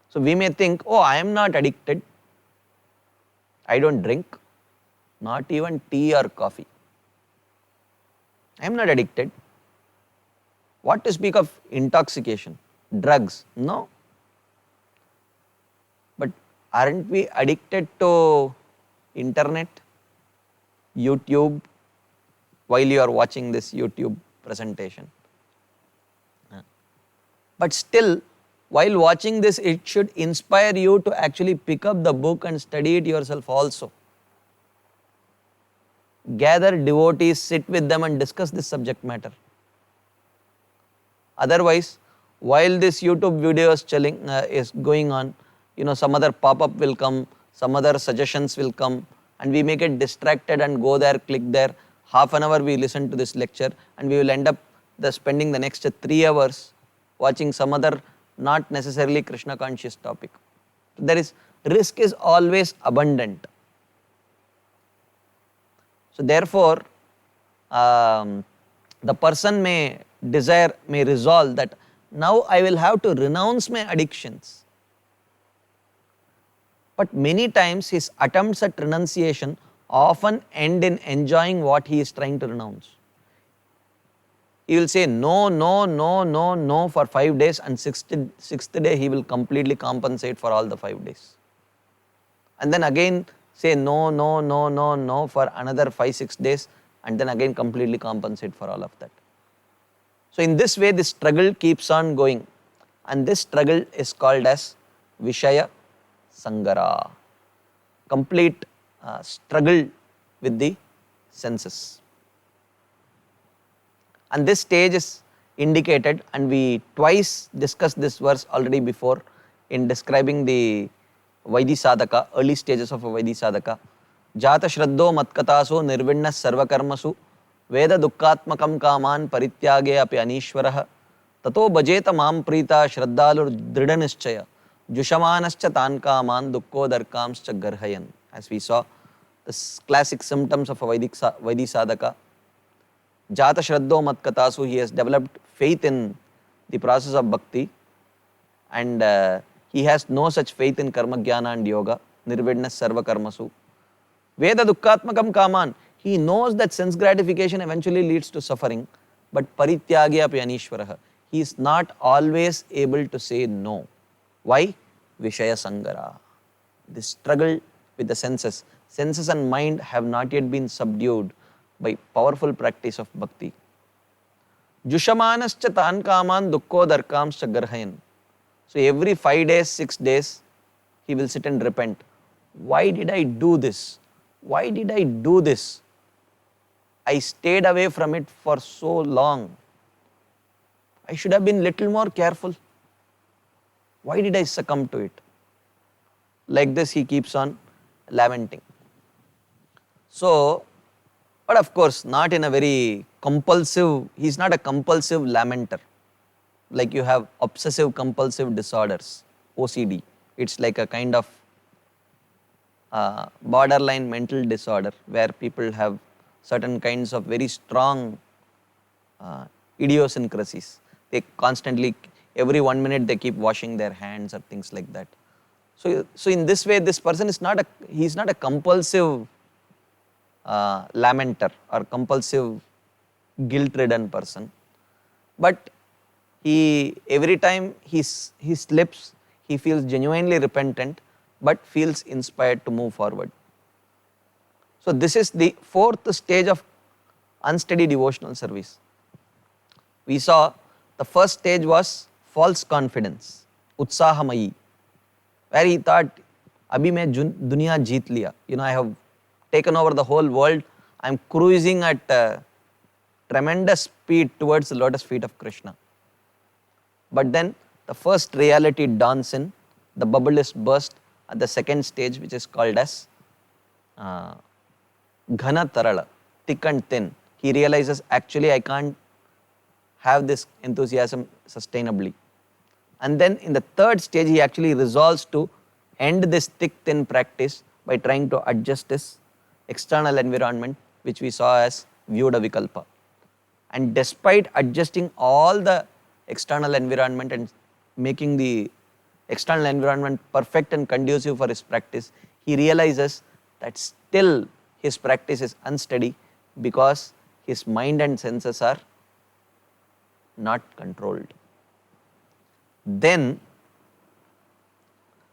So we may think, oh, I am not addicted. I don't drink, not even tea or coffee. I am not addicted. What to speak of intoxication, drugs? No. But aren't we addicted to internet, YouTube, while you are watching this YouTube presentation? But still, while watching this, it should inspire you to actually pick up the book and study it yourself also. Gather devotees, sit with them and discuss this subject matter. Otherwise, while this YouTube video is going on, some other pop-up will come, some other suggestions will come, and we may get distracted and go there, click there. Half an hour we listen to this lecture, and we will end up spending the next 3 hours watching some other not necessarily Krishna conscious topic. Risk is always abundant. So therefore, the person may resolve that now I will have to renounce my addictions. But many times his attempts at renunciation often end in enjoying what he is trying to renounce. He will say no, no, no, no, no for 5 days, and sixth day he will completely compensate for all the 5 days. And then again say no, no, no, no, no for another 5-6 days, and then again completely compensate for all of that. So in this way, this struggle keeps on going, and this struggle is called as Vishaya Sangara, complete struggle with the senses. And this stage is indicated, and we twice discussed this verse already before in describing the Vaidhi Sadhaka, early stages of a Vaidhi Sadhaka. Jata Shraddho Matkataso Nirvinna Sarvakarmasu Veda Dukkatmakam Kaman Parityage Api Anishwaraha Tato Bajeta Mam Prita Shraddalur Dridanischaya Jushamanascha Tan Kaman Dukko Darkamscha Garhayan. As we saw, the classic symptoms of a Vaidhi Sadhaka. Jata Shraddho Matkatasu, he has developed faith in the process of bhakti, and he has no such faith in karma jnana and yoga. Nirvidna sarva karmasu. Veda dukkatmakam kaman, he knows that sense gratification eventually leads to suffering, but parityagya api anishwaraha, he is not always able to say no. Why? Vishaya Sangara. This struggle with the senses. Senses and mind have not yet been subdued by powerful practice of bhakti. Jushamanascha tan kaman dukko darkamscha garhayan. So every 5 days, 6 days, he will sit and repent. Why did I do this? Why did I do this? I stayed away from it for so long. I should have been little more careful. Why did I succumb to it? Like this he keeps on lamenting. So, but of course not in a very compulsive, he is not a compulsive lamenter. Like you have obsessive compulsive disorders, OCD. It's like a kind of borderline mental disorder where people have certain kinds of very strong idiosyncrasies. They constantly, every 1 minute they keep washing their hands or things like that. So in this way, this person is not a compulsive lamenter or compulsive guilt-ridden person, but every time he slips, he feels genuinely repentant, but feels inspired to move forward. So this is the 4th stage of unsteady devotional service. We saw the first stage was false confidence, utsahamayi, where he thought, abhi main duniya jeet liya. I have taken over the whole world. I am cruising at tremendous speed towards the lotus feet of Krishna. But then the first reality dawns in, the bubble is burst at the second stage, which is called as ghana tarala, thick and thin. He realizes actually I can't have this enthusiasm sustainably. And then in the third stage, he actually resolves to end this thick thin practice by trying to adjust his external environment, which we saw as Vyuda Vikalpa. And despite adjusting all the external environment and making the external environment perfect and conducive for his practice, he realizes that still his practice is unsteady because his mind and senses are not controlled. Then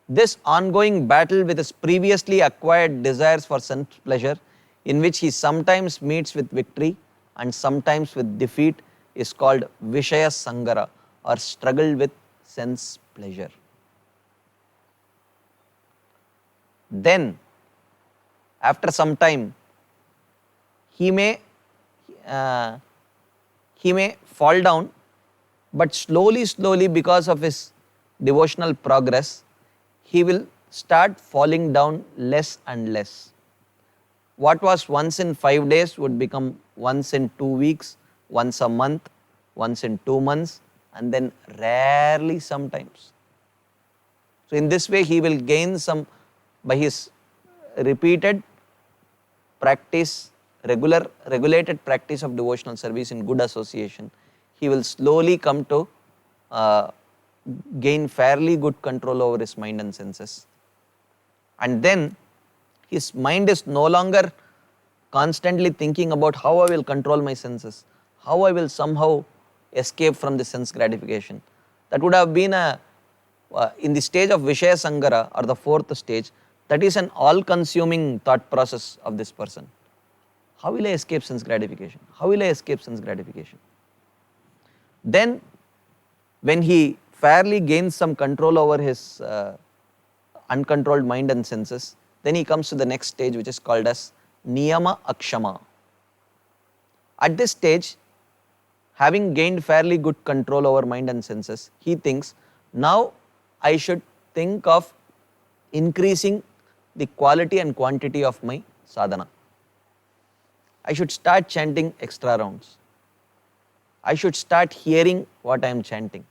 this ongoing battle with his previously acquired desires for sense pleasure, in which he sometimes meets with victory and sometimes with defeat, is called Vishaya Sangara, or struggle with sense pleasure. Then, after some time, he may fall down, but slowly because of his devotional progress, he will start falling down less and less. What was once in 5 days would become once in 2 weeks, once a month, once in 2 months, and then rarely sometimes. So in this way, he will gain some, by his repeated practice, regulated practice of devotional service in good association, he will slowly come to gain fairly good control over his mind and senses. And then his mind is no longer constantly thinking about how I will control my senses, how I will somehow escape from the sense gratification. That would have been in the stage of Vishaya Sangara, or the fourth stage, that is an all-consuming thought process of this person. How will I escape sense gratification? How will I escape sense gratification? Then, when he fairly gains some control over his uncontrolled mind and senses, then he comes to the next stage, which is called as Niyama Akshama. At this stage, having gained fairly good control over mind and senses, he thinks, now I should think of increasing the quality and quantity of my sadhana. I should start chanting extra rounds. I should start hearing what I am chanting.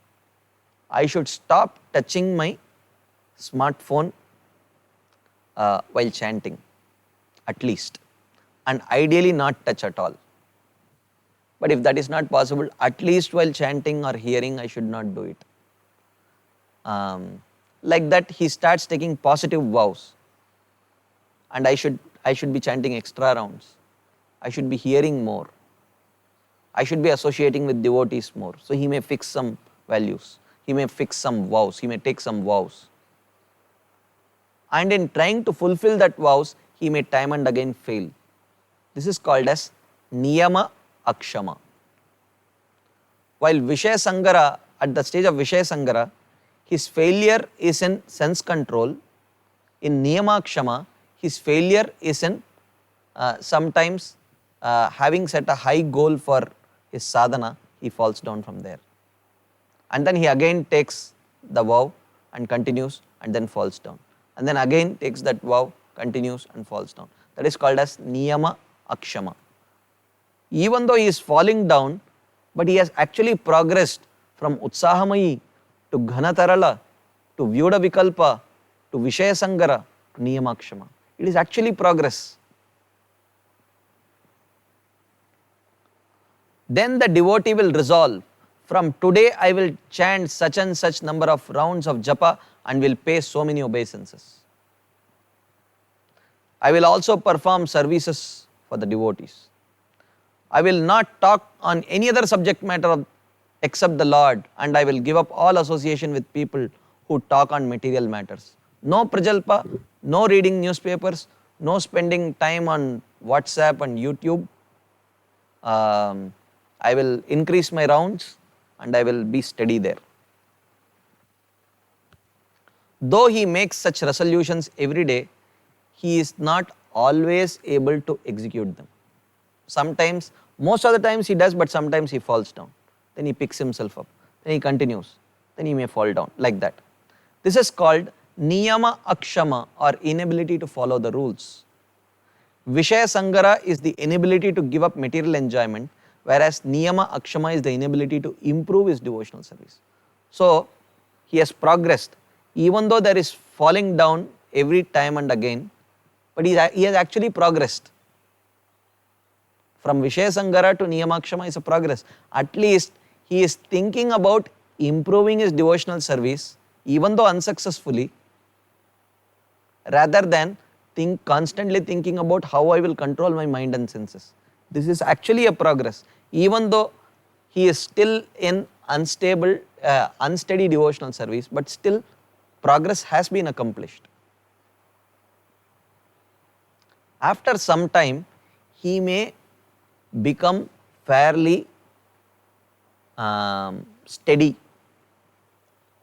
I should stop touching my smartphone while chanting, at least, and ideally not touch at all. But if that is not possible, at least while chanting or hearing, I should not do it. Like that, he starts taking positive vows, and I should be chanting extra rounds. I should be hearing more. I should be associating with devotees more. So he may fix some values. He may fix some vows. He may take some vows. And in trying to fulfill that vows, he may time and again fail. This is called as Niyama Akshama. While Vishaya Sangara, at the stage of Vishaya Sangara, his failure is in sense control. In Niyama Akshama, his failure is in sometimes having set a high goal for his sadhana, he falls down from there. And then he again takes the vow and continues, and then falls down. And then again takes that vow, continues, and falls down. That is called as Niyama Akshama. Even though he is falling down, but he has actually progressed from Utsahamayi to Ghanatarala to Vyuda Vikalpa to Vishaya Sangara to Niyama Akshama. It is actually progress. Then the devotee will resolve, from today I will chant such and such number of rounds of japa and will pay so many obeisances. I will also perform services for the devotees. I will not talk on any other subject matter except the Lord, and I will give up all association with people who talk on material matters. No prajalpa, no reading newspapers, no spending time on WhatsApp and YouTube. I will increase my rounds and I will be steady there. Though he makes such resolutions every day, he is not always able to execute them. Sometimes, most of the times he does, but sometimes he falls down. Then he picks himself up. Then he continues. Then he may fall down, like that. This is called Niyama Akshama, or inability to follow the rules. Vishaya Sangara is the inability to give up material enjoyment, whereas Niyama Akshama is the inability to improve his devotional service. So, he has progressed, even though there is falling down every time and again, but he has actually progressed. From Vishaya Sangara to Niyamakshama is a progress. At least he is thinking about improving his devotional service, even though unsuccessfully, rather than constantly thinking about how I will control my mind and senses. This is actually a progress, even though he is still in unsteady devotional service, but still progress has been accomplished. After some time, he may become fairly steady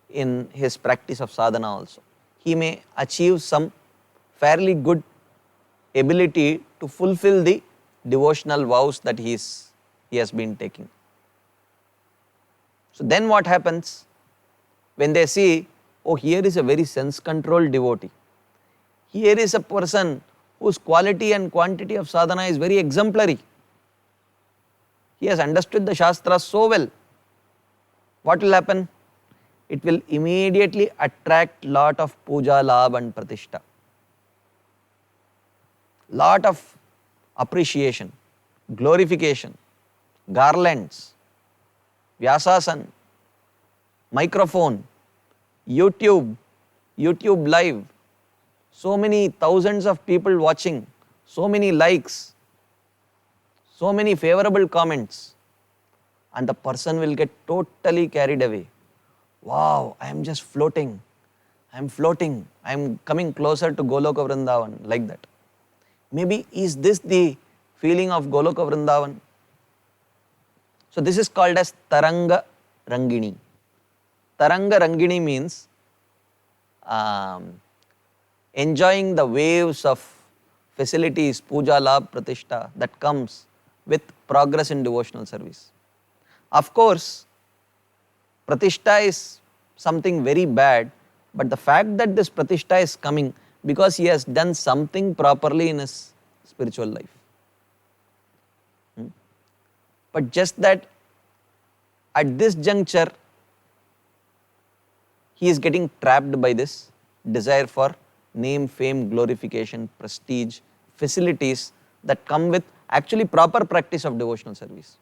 in his practice of sadhana also. He may achieve some fairly good ability to fulfill the devotional vows that he has been taking. So then what happens? When they see, oh, here is a very sense-controlled devotee. Here is a person whose quality and quantity of sadhana is very exemplary. He has understood the Shastras so well. What will happen? It will immediately attract lot of puja, labh and pratishtha. Lot of appreciation, glorification, garlands, Vyasasan, microphone, YouTube live, so many thousands of people watching, so many likes, so many favorable comments, and the person will get totally carried away. Wow, I am just floating, I am coming closer to Goloka Vrindavan, like that. Maybe is this the feeling of Goloka Vrindavan? So this is called as Taranga Rangini. Taranga Rangini means enjoying the waves of facilities, puja, labh, pratishtha that comes with progress in devotional service. Of course, pratishtha is something very bad, but the fact that this pratishtha is coming because he has done something properly in his spiritual life. But just that at this juncture, he is getting trapped by this desire for name, fame, glorification, prestige, facilities that come with actually proper practice of devotional service.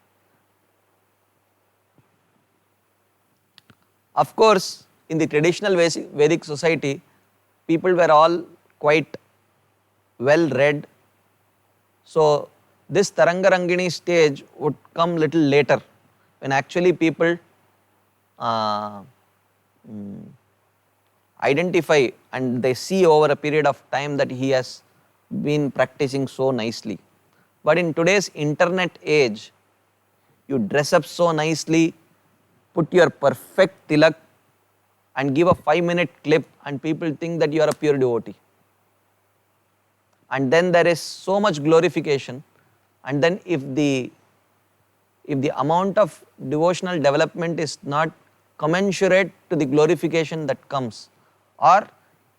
Of course, in the traditional Vedic society, people were all quite well read. So this Tarangarangini stage would come little later, when actually people identify and they see over a period of time that he has been practicing so nicely. But in today's internet age, you dress up so nicely, put your perfect tilak and give a 5-minute clip and people think that you are a pure devotee. And then there is so much glorification, and then if the amount of devotional development is not commensurate to the glorification that comes, or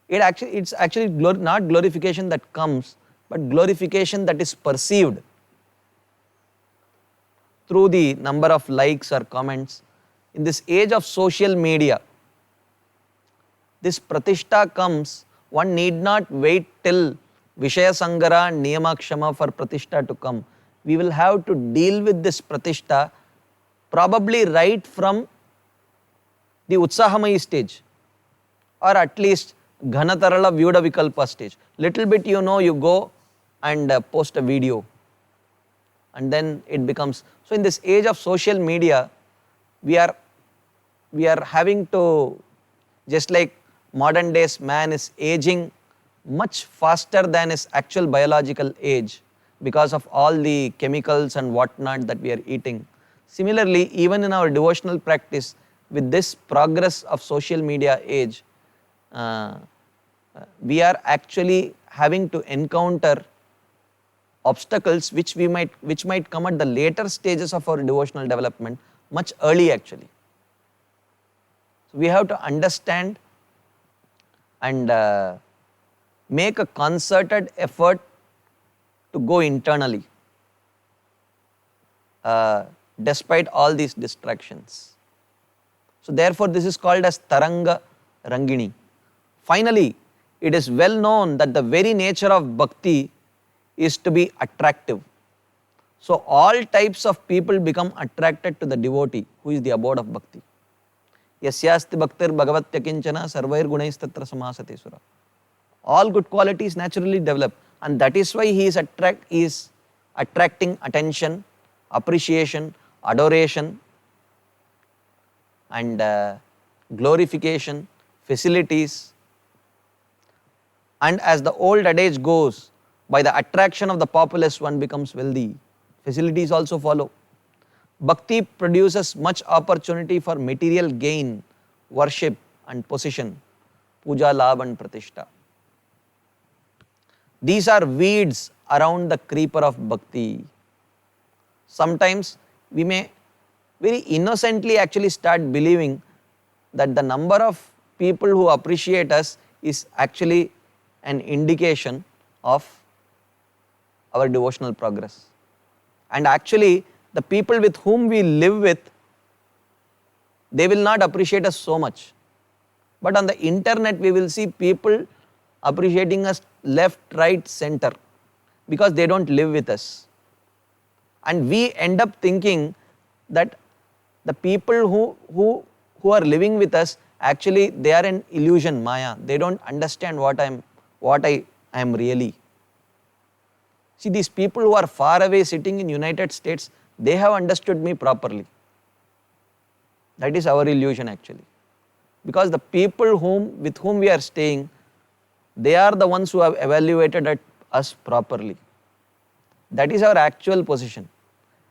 it's actually not glorification that comes, but glorification that is perceived through the number of likes or comments. In this age of social media, this pratishtha comes, one need not wait till Vishaya Sangara and Niyamakshama for pratishtha to come. We will have to deal with this pratishtha probably right from the Utsahamai stage, or at least Ghanatarala Vyuda Vikalpa stage. Little bit you go and post a video, and then it becomes. So in this age of social media, we are having to, just like modern days man is aging much faster than his actual biological age because of all the chemicals and whatnot that we are eating. Similarly, even in our devotional practice, with this progress of social media age, we are actually having to encounter obstacles which might come at the later stages of our devotional development, much early actually. So we have to understand and make a concerted effort to go internally despite all these distractions. So therefore this is called as Taranga Rangini. Finally, it is well known that the very nature of bhakti is to be attractive. So all types of people become attracted to the devotee who is the abode of bhakti. Yasyasti bhaktir bhagavatya kinchana sarvair gunais tatra samasati sura. All good qualities naturally develop, and that is why he is attracting attention, appreciation, adoration, and glorification, facilities. And as the old adage goes, by the attraction of the populace one becomes wealthy. Facilities also follow. Bhakti produces much opportunity for material gain, worship and position, puja, labh and pratishta. These are weeds around the creeper of bhakti. Sometimes we may very innocently actually start believing that the number of people who appreciate us is actually an indication of our devotional progress. And actually, the people with whom we live with, they will not appreciate us so much. But on the internet, we will see people appreciating us left, right, center, because they don't live with us. And we end up thinking that the people who are living with us, actually they are an illusion, maya. They don't understand what I am really. See, these people who are far away sitting in United States, they have understood me properly. That is our illusion actually. Because the people with whom we are staying, they are the ones who have evaluated us properly. That is our actual position.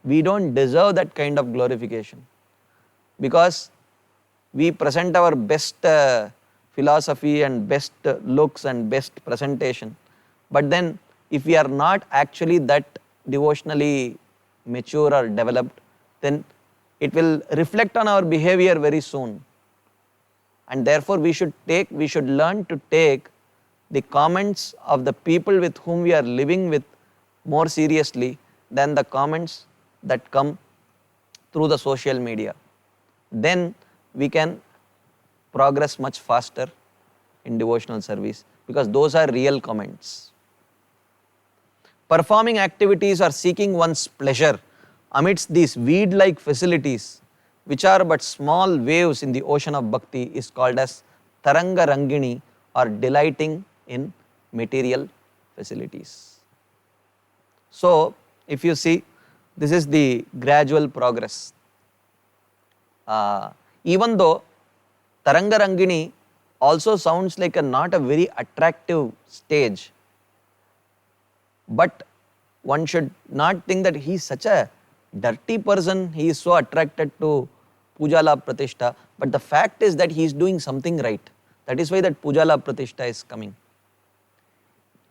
We don't deserve that kind of glorification, because we present our best philosophy and best looks and best presentation. But then if we are not actually that devotionally mature or developed, then it will reflect on our behavior very soon. And therefore we should learn to take the comments of the people with whom we are living with more seriously than the comments that come through the social media. Then we can progress much faster in devotional service, because those are real comments. Performing activities or seeking one's pleasure amidst these weed-like facilities, which are but small waves in the ocean of bhakti, is called as Taranga Rangini, or delighting in material facilities. So, if you see, this is the gradual progress. Even though Taranga Rangini also sounds like not a very attractive stage, but one should not think that he is such a dirty person, he is so attracted to puja, labh, pratishta. But the fact is that he is doing something right. That is why that puja, labh, pratishta is coming.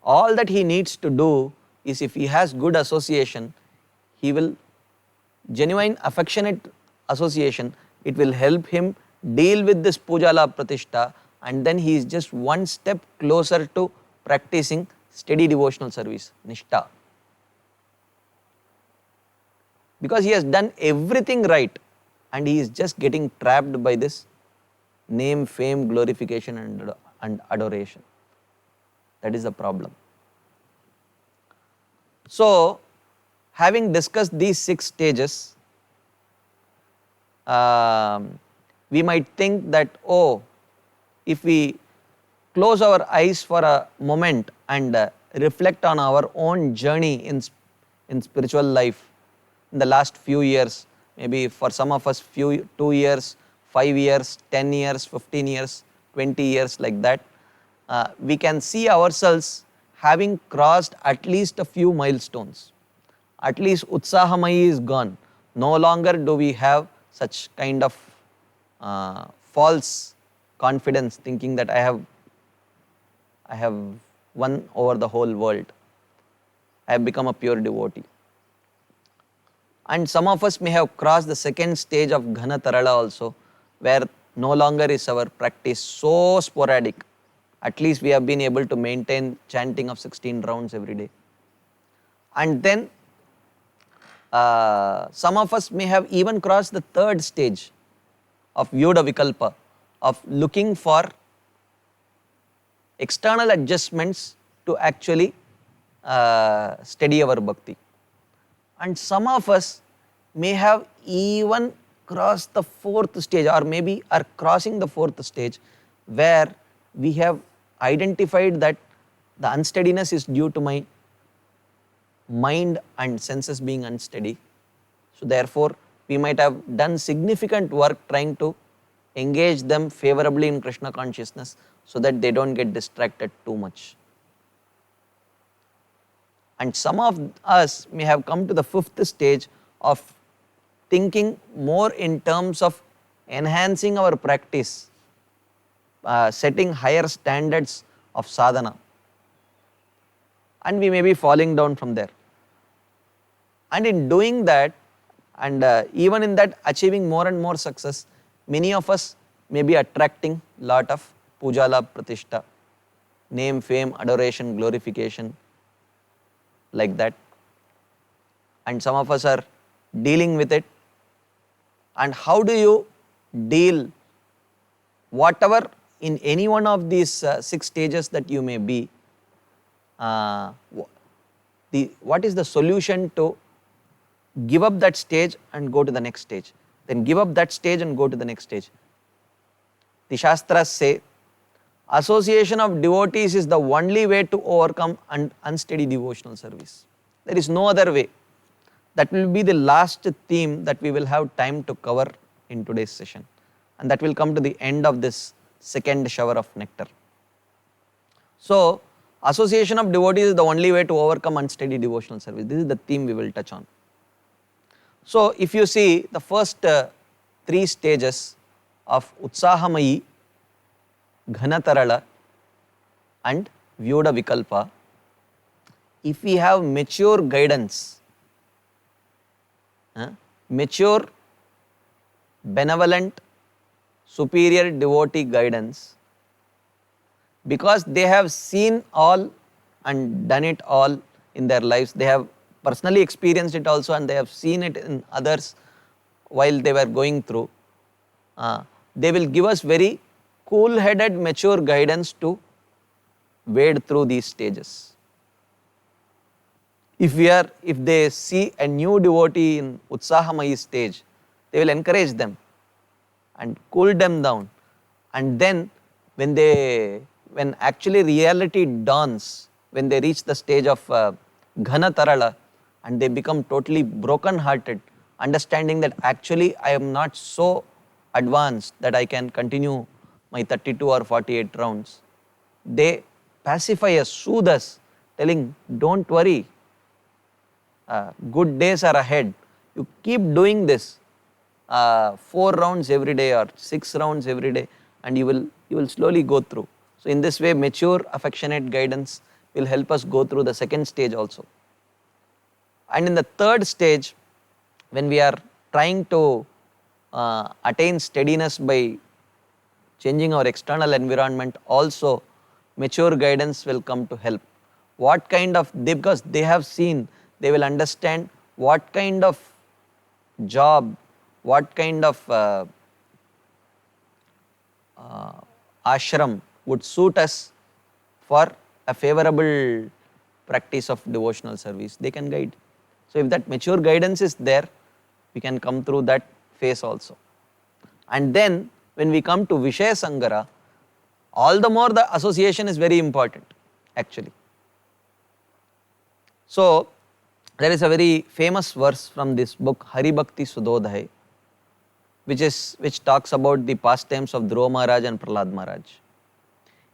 All that he needs to do is, if he has good association, he will, genuine affectionate association, it will help him deal with this puja, labh, pratishta, and then he is just one step closer to practicing steady devotional service, nishta. Because he has done everything right and he is just getting trapped by this name, fame, glorification and adoration. That is the problem. So, having discussed these 6 stages, we might think that, if we close our eyes for a moment and reflect on our own journey in spiritual life in the last few years, maybe for some of us 2 years, 5 years, 10 years, 15 years, 20 years, like that, we can see ourselves having crossed at least a few milestones. At least Utsahamayi is gone. No longer do we have such kind of false confidence, thinking that I have won over the whole world. I have become a pure devotee. And some of us may have crossed the second stage of Ghana Tarala also, where no longer is our practice so sporadic. At least we have been able to maintain chanting of 16 rounds every day. And then some of us may have even crossed the third stage of Vyuda Vikalpa, of looking for external adjustments to actually steady our bhakti. And some of us may have even crossed the fourth stage, or maybe are crossing the fourth stage, where we have identified that the unsteadiness is due to my mind and senses being unsteady. So therefore, we might have done significant work trying to engage them favorably in Krishna consciousness so that they don't get distracted too much. And some of us may have come to the fifth stage of thinking more in terms of enhancing our practice, setting higher standards of sadhana, and we may be falling down from there. And in doing that, and even in that achieving more and more success, many of us may be attracting lot of puja labh pratishta, name, fame, adoration, glorification, like that. And some of us are dealing with it. And how do you deal whatever in any one of these 6 stages that you may be? What is the solution to give up that stage and go to the next stage? Then give up that stage and go to the next stage. The Shastras say, association of devotees is the only way to overcome unsteady devotional service. There is no other way. That will be the last theme that we will have time to cover in today's session. And that will come to the end of this second shower of nectar. So, association of devotees is the only way to overcome unsteady devotional service. This is the theme we will touch on. So, if you see the first 3 stages of Utsahamayi, Ghanatarala and Vyuda Vikalpa, if we have mature guidance, mature, benevolent, superior devotee guidance, because they have seen all and done it all in their lives, they have personally experienced it also and they have seen it in others while they were going through, they will give us very cool-headed, mature guidance to wade through these stages. If they see a new devotee in Utsahamayi stage, they will encourage them and cool them down. And then when actually reality dawns, when they reach the stage of Ghanatarala and they become totally broken-hearted, understanding that actually I am not so advanced that I can continue my 32 or 48 rounds, they pacify us, soothe us, telling, don't worry, good days are ahead. You keep doing this 4 rounds every day or 6 rounds every day, and you will slowly go through. So in this way, mature, affectionate guidance will help us go through the second stage also. And in the third stage, when we are trying to attain steadiness by changing our external environment, also mature guidance will come to help. What kind of, because they have seen, they will understand what kind of job, what kind of ashram would suit us for a favorable practice of devotional service. They can guide. So if that mature guidance is there, we can come through that phase also. And then when we come to Vishaya Sangara, all the more the association is very important actually. So there is a very famous verse from this book, Hari Bhakti Sudodhai, which talks about the pastimes of Dhruva Maharaj and Prahlad Maharaj.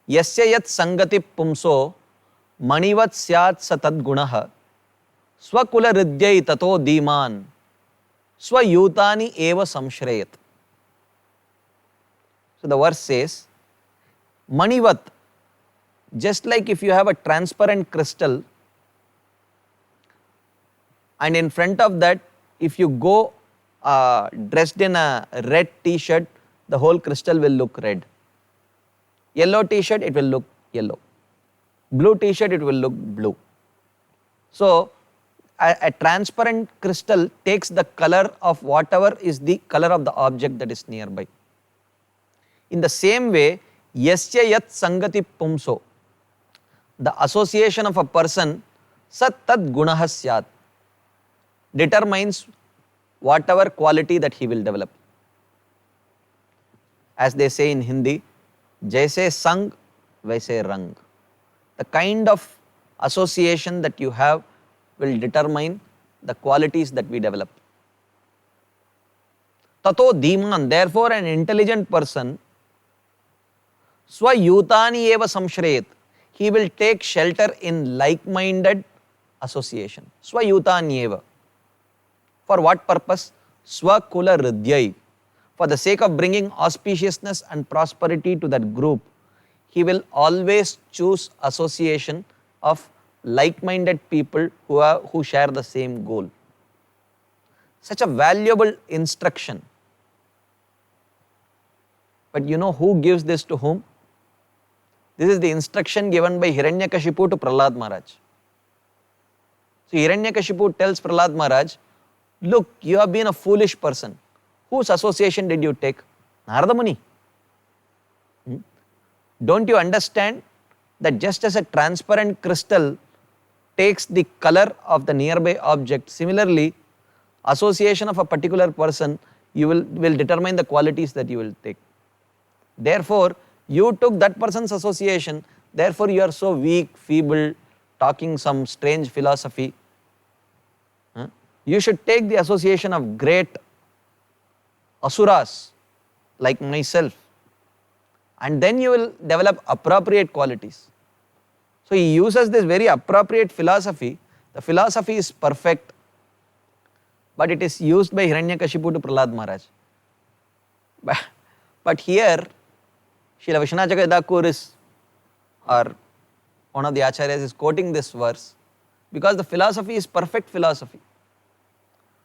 Yasya yat sangati pumso manivat syat satad gunaha swakula ridyai tato dhiman swayutani eva samshrayat. So the verse says, manivat, just like if you have a transparent crystal, and in front of that, if you go dressed in a red t-shirt, the whole crystal will look red. Yellow t-shirt, it will look yellow. Blue t-shirt, it will look blue. So a transparent crystal takes the color of whatever is the color of the object that is nearby. In the same way, yasya yat sangati pumso, the association of a person, sat tad gunah syat, determines whatever quality that he will develop. As they say in Hindi, jaise sang, vaise rang. The kind of association that you have will determine the qualities that we develop. Tato dhiman, therefore an intelligent person, swayutani eva samshrayet, he will take shelter in like-minded association. Swayutani eva. For what purpose? Swakula hridyai. For the sake of bringing auspiciousness and prosperity to that group, he will always choose association of like-minded people who share the same goal. Such a valuable instruction. But you know who gives this to whom? This is the instruction given by Hiranyakashipu to Prahlad Maharaj. So Hiranyakashipu tells Prahlad Maharaj, look, you have been a foolish person. Whose association did you take? Narada Muni. Don't you understand that just as a transparent crystal takes the color of the nearby object, similarly, association of a particular person will determine the qualities that you will take. Therefore, you took that person's association, therefore you are so weak, feeble, talking some strange philosophy. You should take the association of great asuras like myself, and then you will develop appropriate qualities. So he uses this very appropriate philosophy. The philosophy is perfect, but it is used by Hiranyakashipu to Prahlad Maharaj. But here, Srila Vishwanath Chakravarti Thakur is, or one of the acharyas is quoting this verse because the philosophy is perfect philosophy.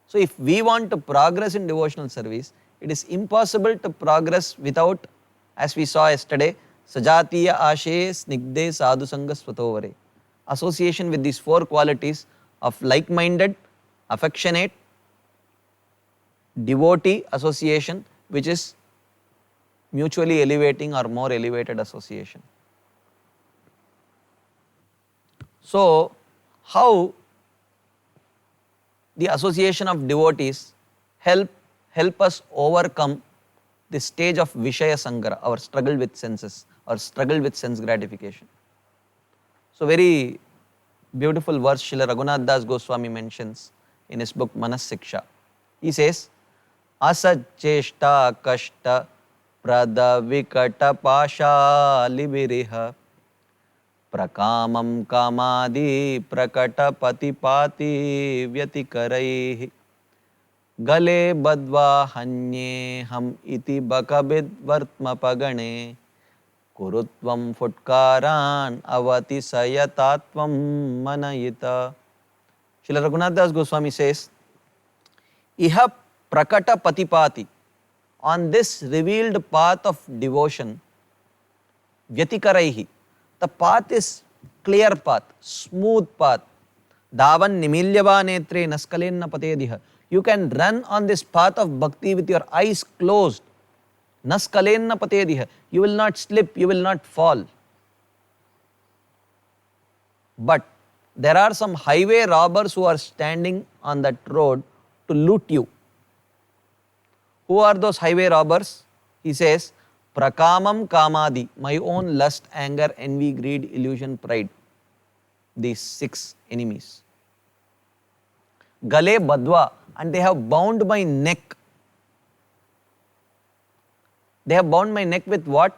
So if we want to progress in devotional service, it is impossible to progress without, as we saw yesterday, sajatiya ashe snigde sadhu sanga swatovare. Association with these four qualities of like-minded, affectionate, devotee association, which is mutually elevating or more elevated association. So, how the association of devotees help us overcome the stage of Vishaya Sangara, our struggle with senses, or struggle with sense gratification. So very beautiful verse Srila Raghunath Das Goswami mentions in his book Manas Siksha. He says, Asacheshta kashta prada vikata pasha libiriha prakamam kamadi prakata patipati vyatikaraihi gale badva hanye ham iti bakabid vartma pagane kurutvam futkaran avati sayatatvam manayita. Srila Raghunath Das Goswami says, Iha prakata patipati, on this revealed path of devotion, vyatikaraihi, the path is clear path, smooth path. Davan nimilyava netre naskalenna patediha. You can run on this path of bhakti with your eyes closed. Naskalenna patediha. You will not slip, you will not fall. But there are some highway robbers who are standing on that road to loot you. Who are those highway robbers? He says, Prakamam kamadi, my own lust, anger, envy, greed, illusion, pride. These 6 enemies. Gale badwa, and they have bound my neck. They have bound my neck with what?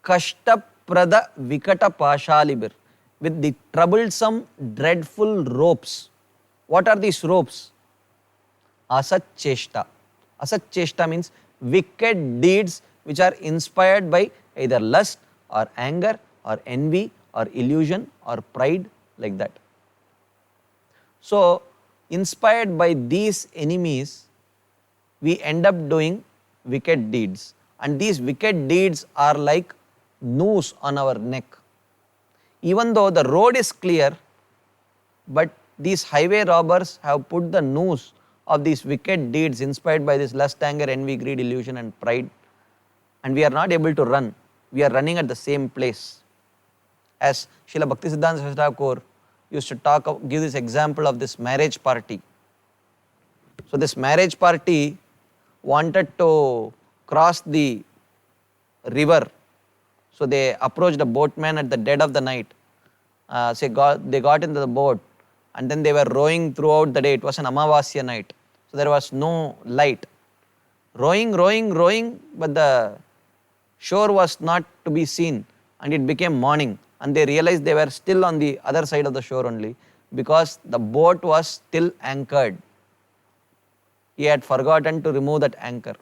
Kashta prada vikata pashalibir, with the troublesome, dreadful ropes. What are these ropes? Asat cheshta. Asat cheshta means wicked deeds which are inspired by either lust or anger or envy or illusion or pride, like that. So, inspired by these enemies, we end up doing wicked deeds. And these wicked deeds are like noose on our neck. Even though the road is clear, but these highway robbers have put the noose of these wicked deeds inspired by this lust, anger, envy, greed, illusion and pride, and we are not able to run. We are running at the same place. As Srila Bhaktisiddhanta Saraswati Thakur used to give this example of this marriage party. So this marriage party wanted to cross the river. So they approached a boatman at the dead of the night. They got into the boat and then they were rowing throughout the day. It was an Amavasya night. So there was no light. Rowing, but the shore was not to be seen and it became morning. And they realized they were still on the other side of the shore only because the boat was still anchored. He had forgotten to remove that anchor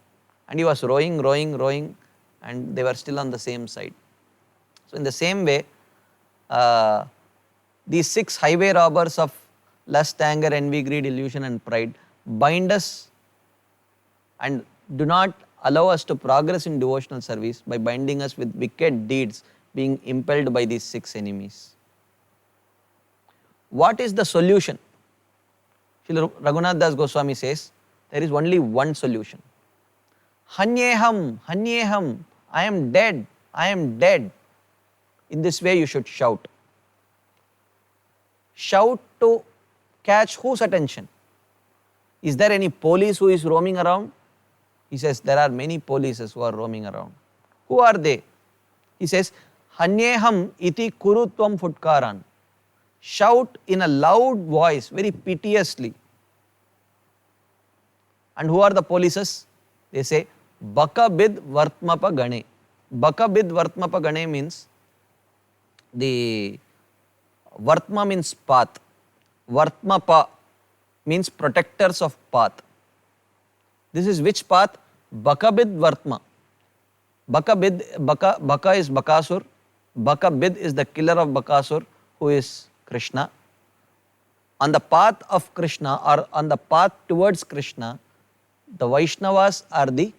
and he was rowing and they were still on the same side. So in the same way, these 6 highway robbers of lust, anger, envy, greed, illusion and pride bind us and do not allow us to progress in devotional service by binding us with wicked deeds being impelled by these 6 enemies. What is the solution? Srila Raghunath Das Goswami says, there is only one solution. Hanyeham, Hanyeham, I am dead, I am dead. In this way you should shout. Shout to catch whose attention? Is there any police who is roaming around? He says, there are many polices who are roaming around. Who are they? He says, Hanyeham iti kurutvam futkaran. Shout in a loud voice, very piteously. And who are the polices? They say, Bakabid Vartmapa Gane. Bakabid Vartmapa Gane means, the Vartma means path. Vartmapa means protectors of path. This is which path? Bakabid Vartma. Baka is Bakasur. Bakabid is the killer of Bakasur, who is Krishna. On the path of Krishna or on the path towards Krishna, the Vaishnavas are the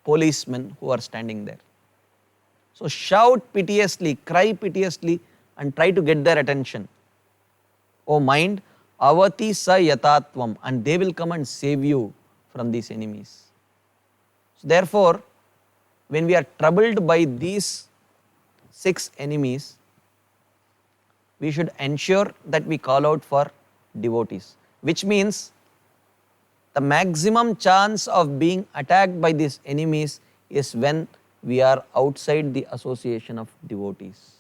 policemen who are standing there. So shout piteously, cry piteously and try to get their attention. O mind, avati sa yatatvam, and they will come and save you from these enemies. So therefore, when we are troubled by these 6 enemies, we should ensure that we call out for devotees, which means the maximum chance of being attacked by these enemies is when we are outside the association of devotees.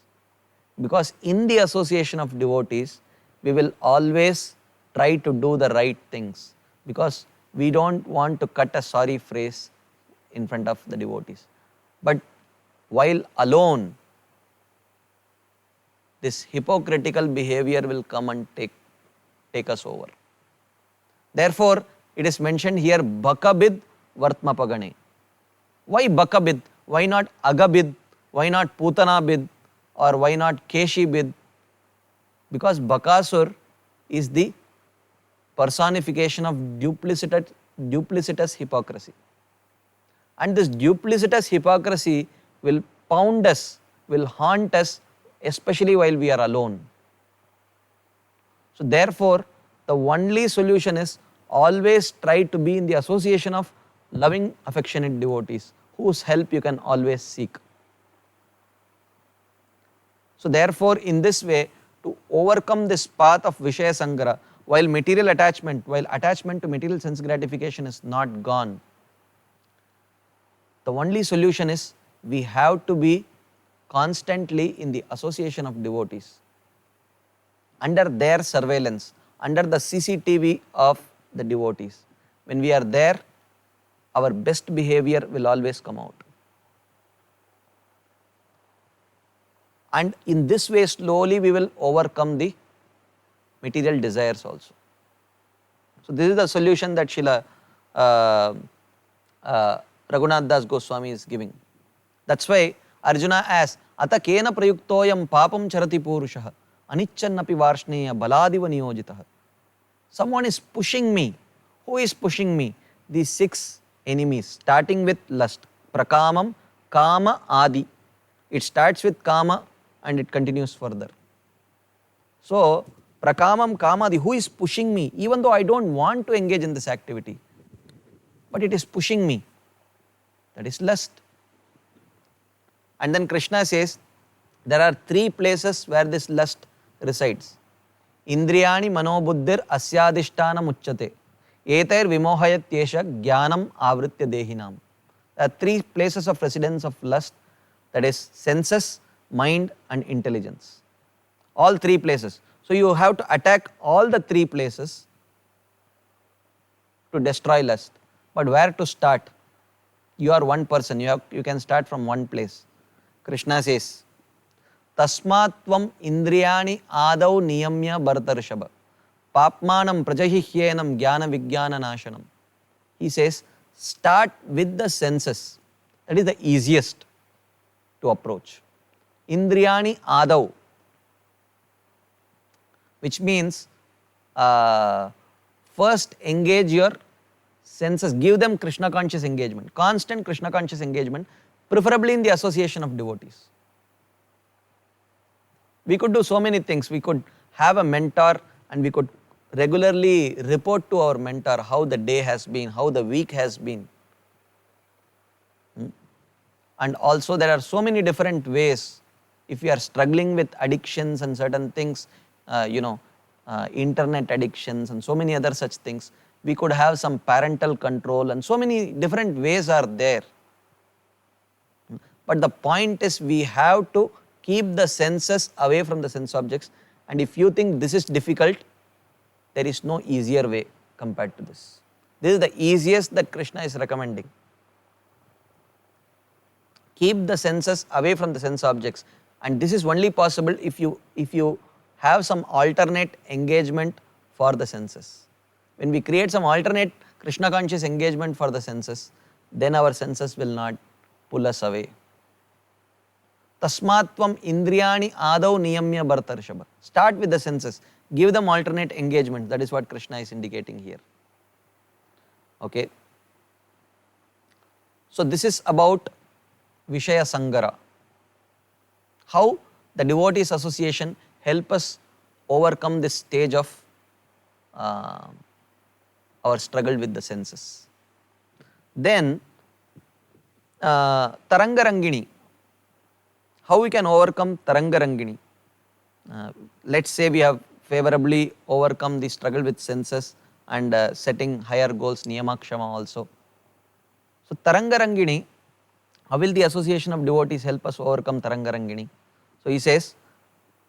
Because in the association of devotees, we will always try to do the right things because we don't want to cut a sorry phrase in front of the devotees. But while alone, this hypocritical behavior will come and take us over. Therefore, it is mentioned here, Bakabid Vartmapagane. Why Bakabid? Why not Agabid? Why not Putanabid? Or why not Keshibid? Because Bakasur is the personification of duplicitous hypocrisy. And this duplicitous hypocrisy will pound us, will haunt us, especially while we are alone. So therefore, the only solution is always try to be in the association of loving, affectionate devotees, whose help you can always seek. So therefore, in this way, to overcome this path of Vishaya Sangra, while attachment to material sense gratification is not gone, the only solution is we have to be constantly in the association of devotees, under their surveillance, under the CCTV of the devotees. When we are there, our best behavior will always come out. And in this way, slowly we will overcome the material desires also. So this is the solution that Srila Raghunath Das Goswami is giving. That's why Arjuna asks, Ata kena prayuktoyam papam charati purushaha anichannapi varshneya baladiva niyojitaha. Someone is pushing me. Who is pushing me? These 6 enemies, starting with lust. Prakamam, Kama, Adi. It starts with Kama and it continues further. So, Prakamam kamadi, who is pushing me, even though I don't want to engage in this activity, but it is pushing me. That is lust. And then Krishna says, there are three places where this lust resides. Indriyani manobuddhir asyadhishtana muchyate. Etair vimohayatyesha jnanam avritya dehinam. There are three places of residence of lust, that is senses, mind and intelligence. All three places. So you have to attack all the three places to destroy lust. But where to start? You are one person, you can start from one place. Krishna says, Tasmatvam indriyani adau niyamya bhartarshaba papmanam prajahihyenam jnana vijnana nashanam. He says, start with the senses. That is the easiest to approach. Indriyani adau, which means first engage your senses, give them Krishna conscious engagement, constant Krishna conscious engagement, preferably in the association of devotees. We could do so many things. We could have a mentor and we could regularly report to our mentor how the day has been, how the week has been. And also there are so many different ways. If you are struggling with addictions and certain things, internet addictions and so many other such things, we could have some parental control and so many different ways are there. But the point is, we have to keep the senses away from the sense objects, and if you think this is difficult, there is no easier way compared to this. This is the easiest that Krishna is recommending. Keep the senses away from the sense objects, and this is only possible if you have some alternate engagement for the senses. When we create some alternate Krishna conscious engagement for the senses, then our senses will not pull us away. Tasmatvam indriyani adau niyamya bhartarshaba. Start with the senses. Give them alternate engagement. That is what Krishna is indicating here. Okay. So this is about Vishaya Sangara. How the devotees association help us overcome this stage of our struggle with the senses. Then Tarangarangini. How we can overcome Tarangarangini? Let's say we have favorably overcome the struggle with senses and setting higher goals, Niyamakshama also. So Tarangarangini, how will the association of devotees help us overcome Tarangarangini? So he says,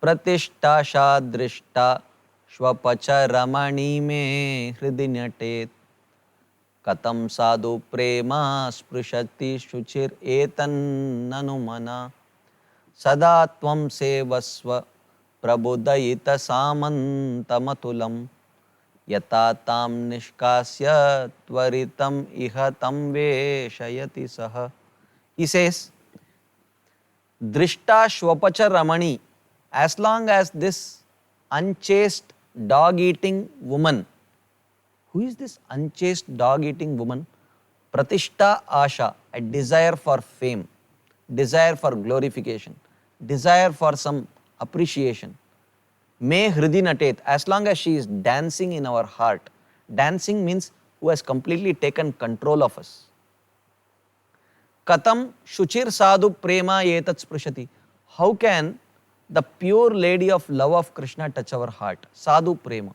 Pratishta shadrishta shvapacha ramani me hridinatet katam sadhu prema sprushati shuchir etan nanumana sada tvam sevasva prabudayita samantamatulam yata tam nishkasya tvaritam ihatam veshayati saha. He says, Drishta Shwapacha Ramani, as long as this unchaste dog-eating woman, who is this unchaste dog-eating woman? Pratishta Asha, a desire for fame, desire for glorification, desire for some appreciation. May Hridinatet, as long as she is dancing in our heart. Dancing means who has completely taken control of us. Katam Shuchir Sadhu Prema Yetat Sprushati. How can the pure lady of love of Krishna touch our heart? Sadhu Prema.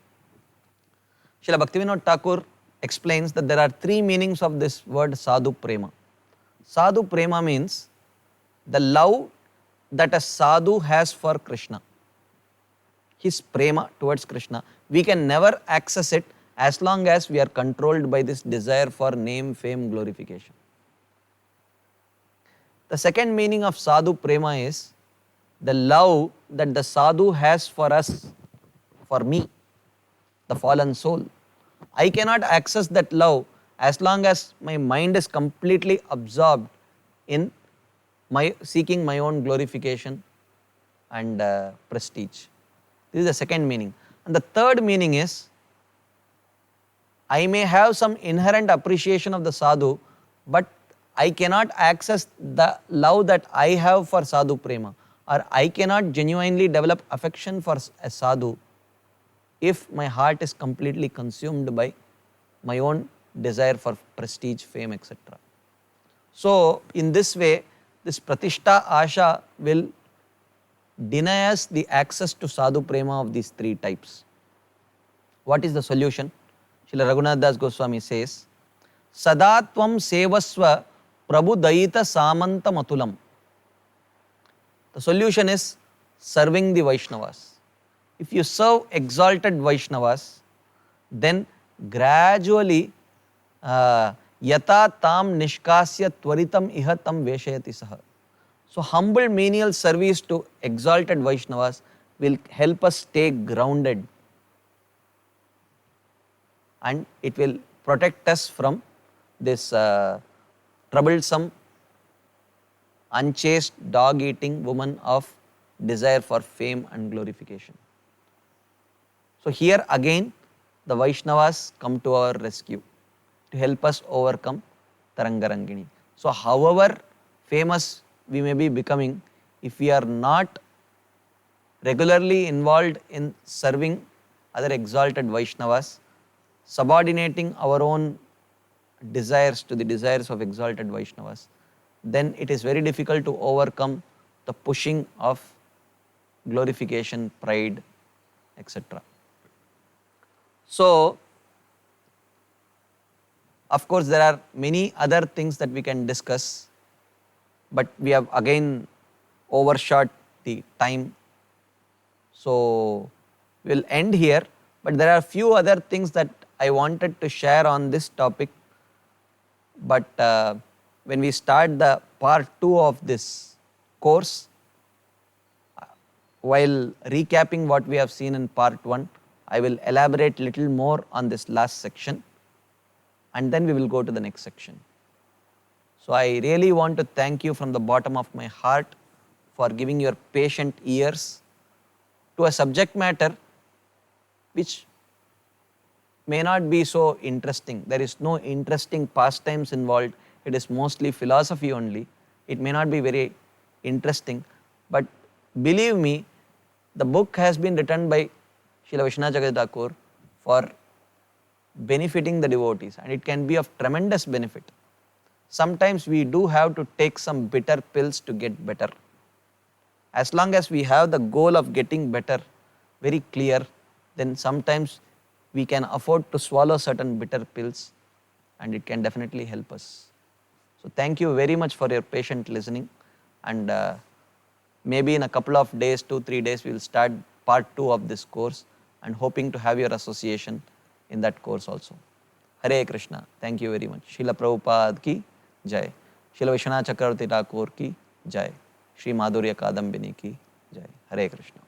Srila Bhaktivinoda Thakur explains that there are three meanings of this word Sadhu Prema. Sadhu Prema means the love that a sadhu has for Krishna. His prema towards Krishna. We can never access it as long as we are controlled by this desire for name, fame, glorification. The second meaning of sadhu prema is the love that the sadhu has for us, for me, the fallen soul. I cannot access that love as long as my mind is completely absorbed in seeking my own glorification and prestige. This is the second meaning. And the third meaning is, I may have some inherent appreciation of the sadhu, but I cannot access the love that I have for sadhu prema, or I cannot genuinely develop affection for a sadhu if my heart is completely consumed by my own desire for prestige, fame, etc. So, in this way, this Pratishta Asha will deny us the access to Sadhu Prema of these three types. What is the solution? Srila Raghunath Das Goswami says, Sadatvam sevasva prabudayita samanta matulam. The solution is serving the Vaishnavas. If you serve exalted Vaishnavas, then gradually yata tam nishkasya tvaritam iha tam veshayati saha. So humble menial service to exalted Vaishnavas will help us stay grounded, and it will protect us from this troublesome, unchaste, dog-eating woman of desire for fame and glorification. So here again, the Vaishnavas come to our rescue to help us overcome Tarangarangini. So however famous we may be becoming, if we are not regularly involved in serving other exalted Vaishnavas, subordinating our own desires to the desires of exalted Vaishnavas, then it is very difficult to overcome the pushing of glorification, pride, etc. So, of course, there are many other things that we can discuss, but we have again overshot the time. So, we will end here, but there are few other things that I wanted to share on this topic, but when we start the part 2 of this course, while recapping what we have seen in part 1, I will elaborate little more on this last section, and then we will go to the next section. So I really want to thank you from the bottom of my heart for giving your patient ears to a subject matter which may not be so interesting. There is no interesting pastimes involved. It is mostly philosophy only. It may not be very interesting, but believe me, the book has been written by Srila Vishwanath Chakravarti Thakur for benefiting the devotees, and it can be of tremendous benefit. Sometimes we do have to take some bitter pills to get better. As long as we have the goal of getting better very clear, then sometimes we can afford to swallow certain bitter pills, and it can definitely help us. So thank you very much for your patient listening, and maybe in a couple of days, 2-3 days, we will start part 2 of this course, and hoping to have your association in that course also. Hare Krishna. Thank you very much. Srila Prabhupada ki jai. Srila Vishwanath Chakravarti Thakur ki jai. Shri Madhurya Kadambini ki jai. Hare Krishna.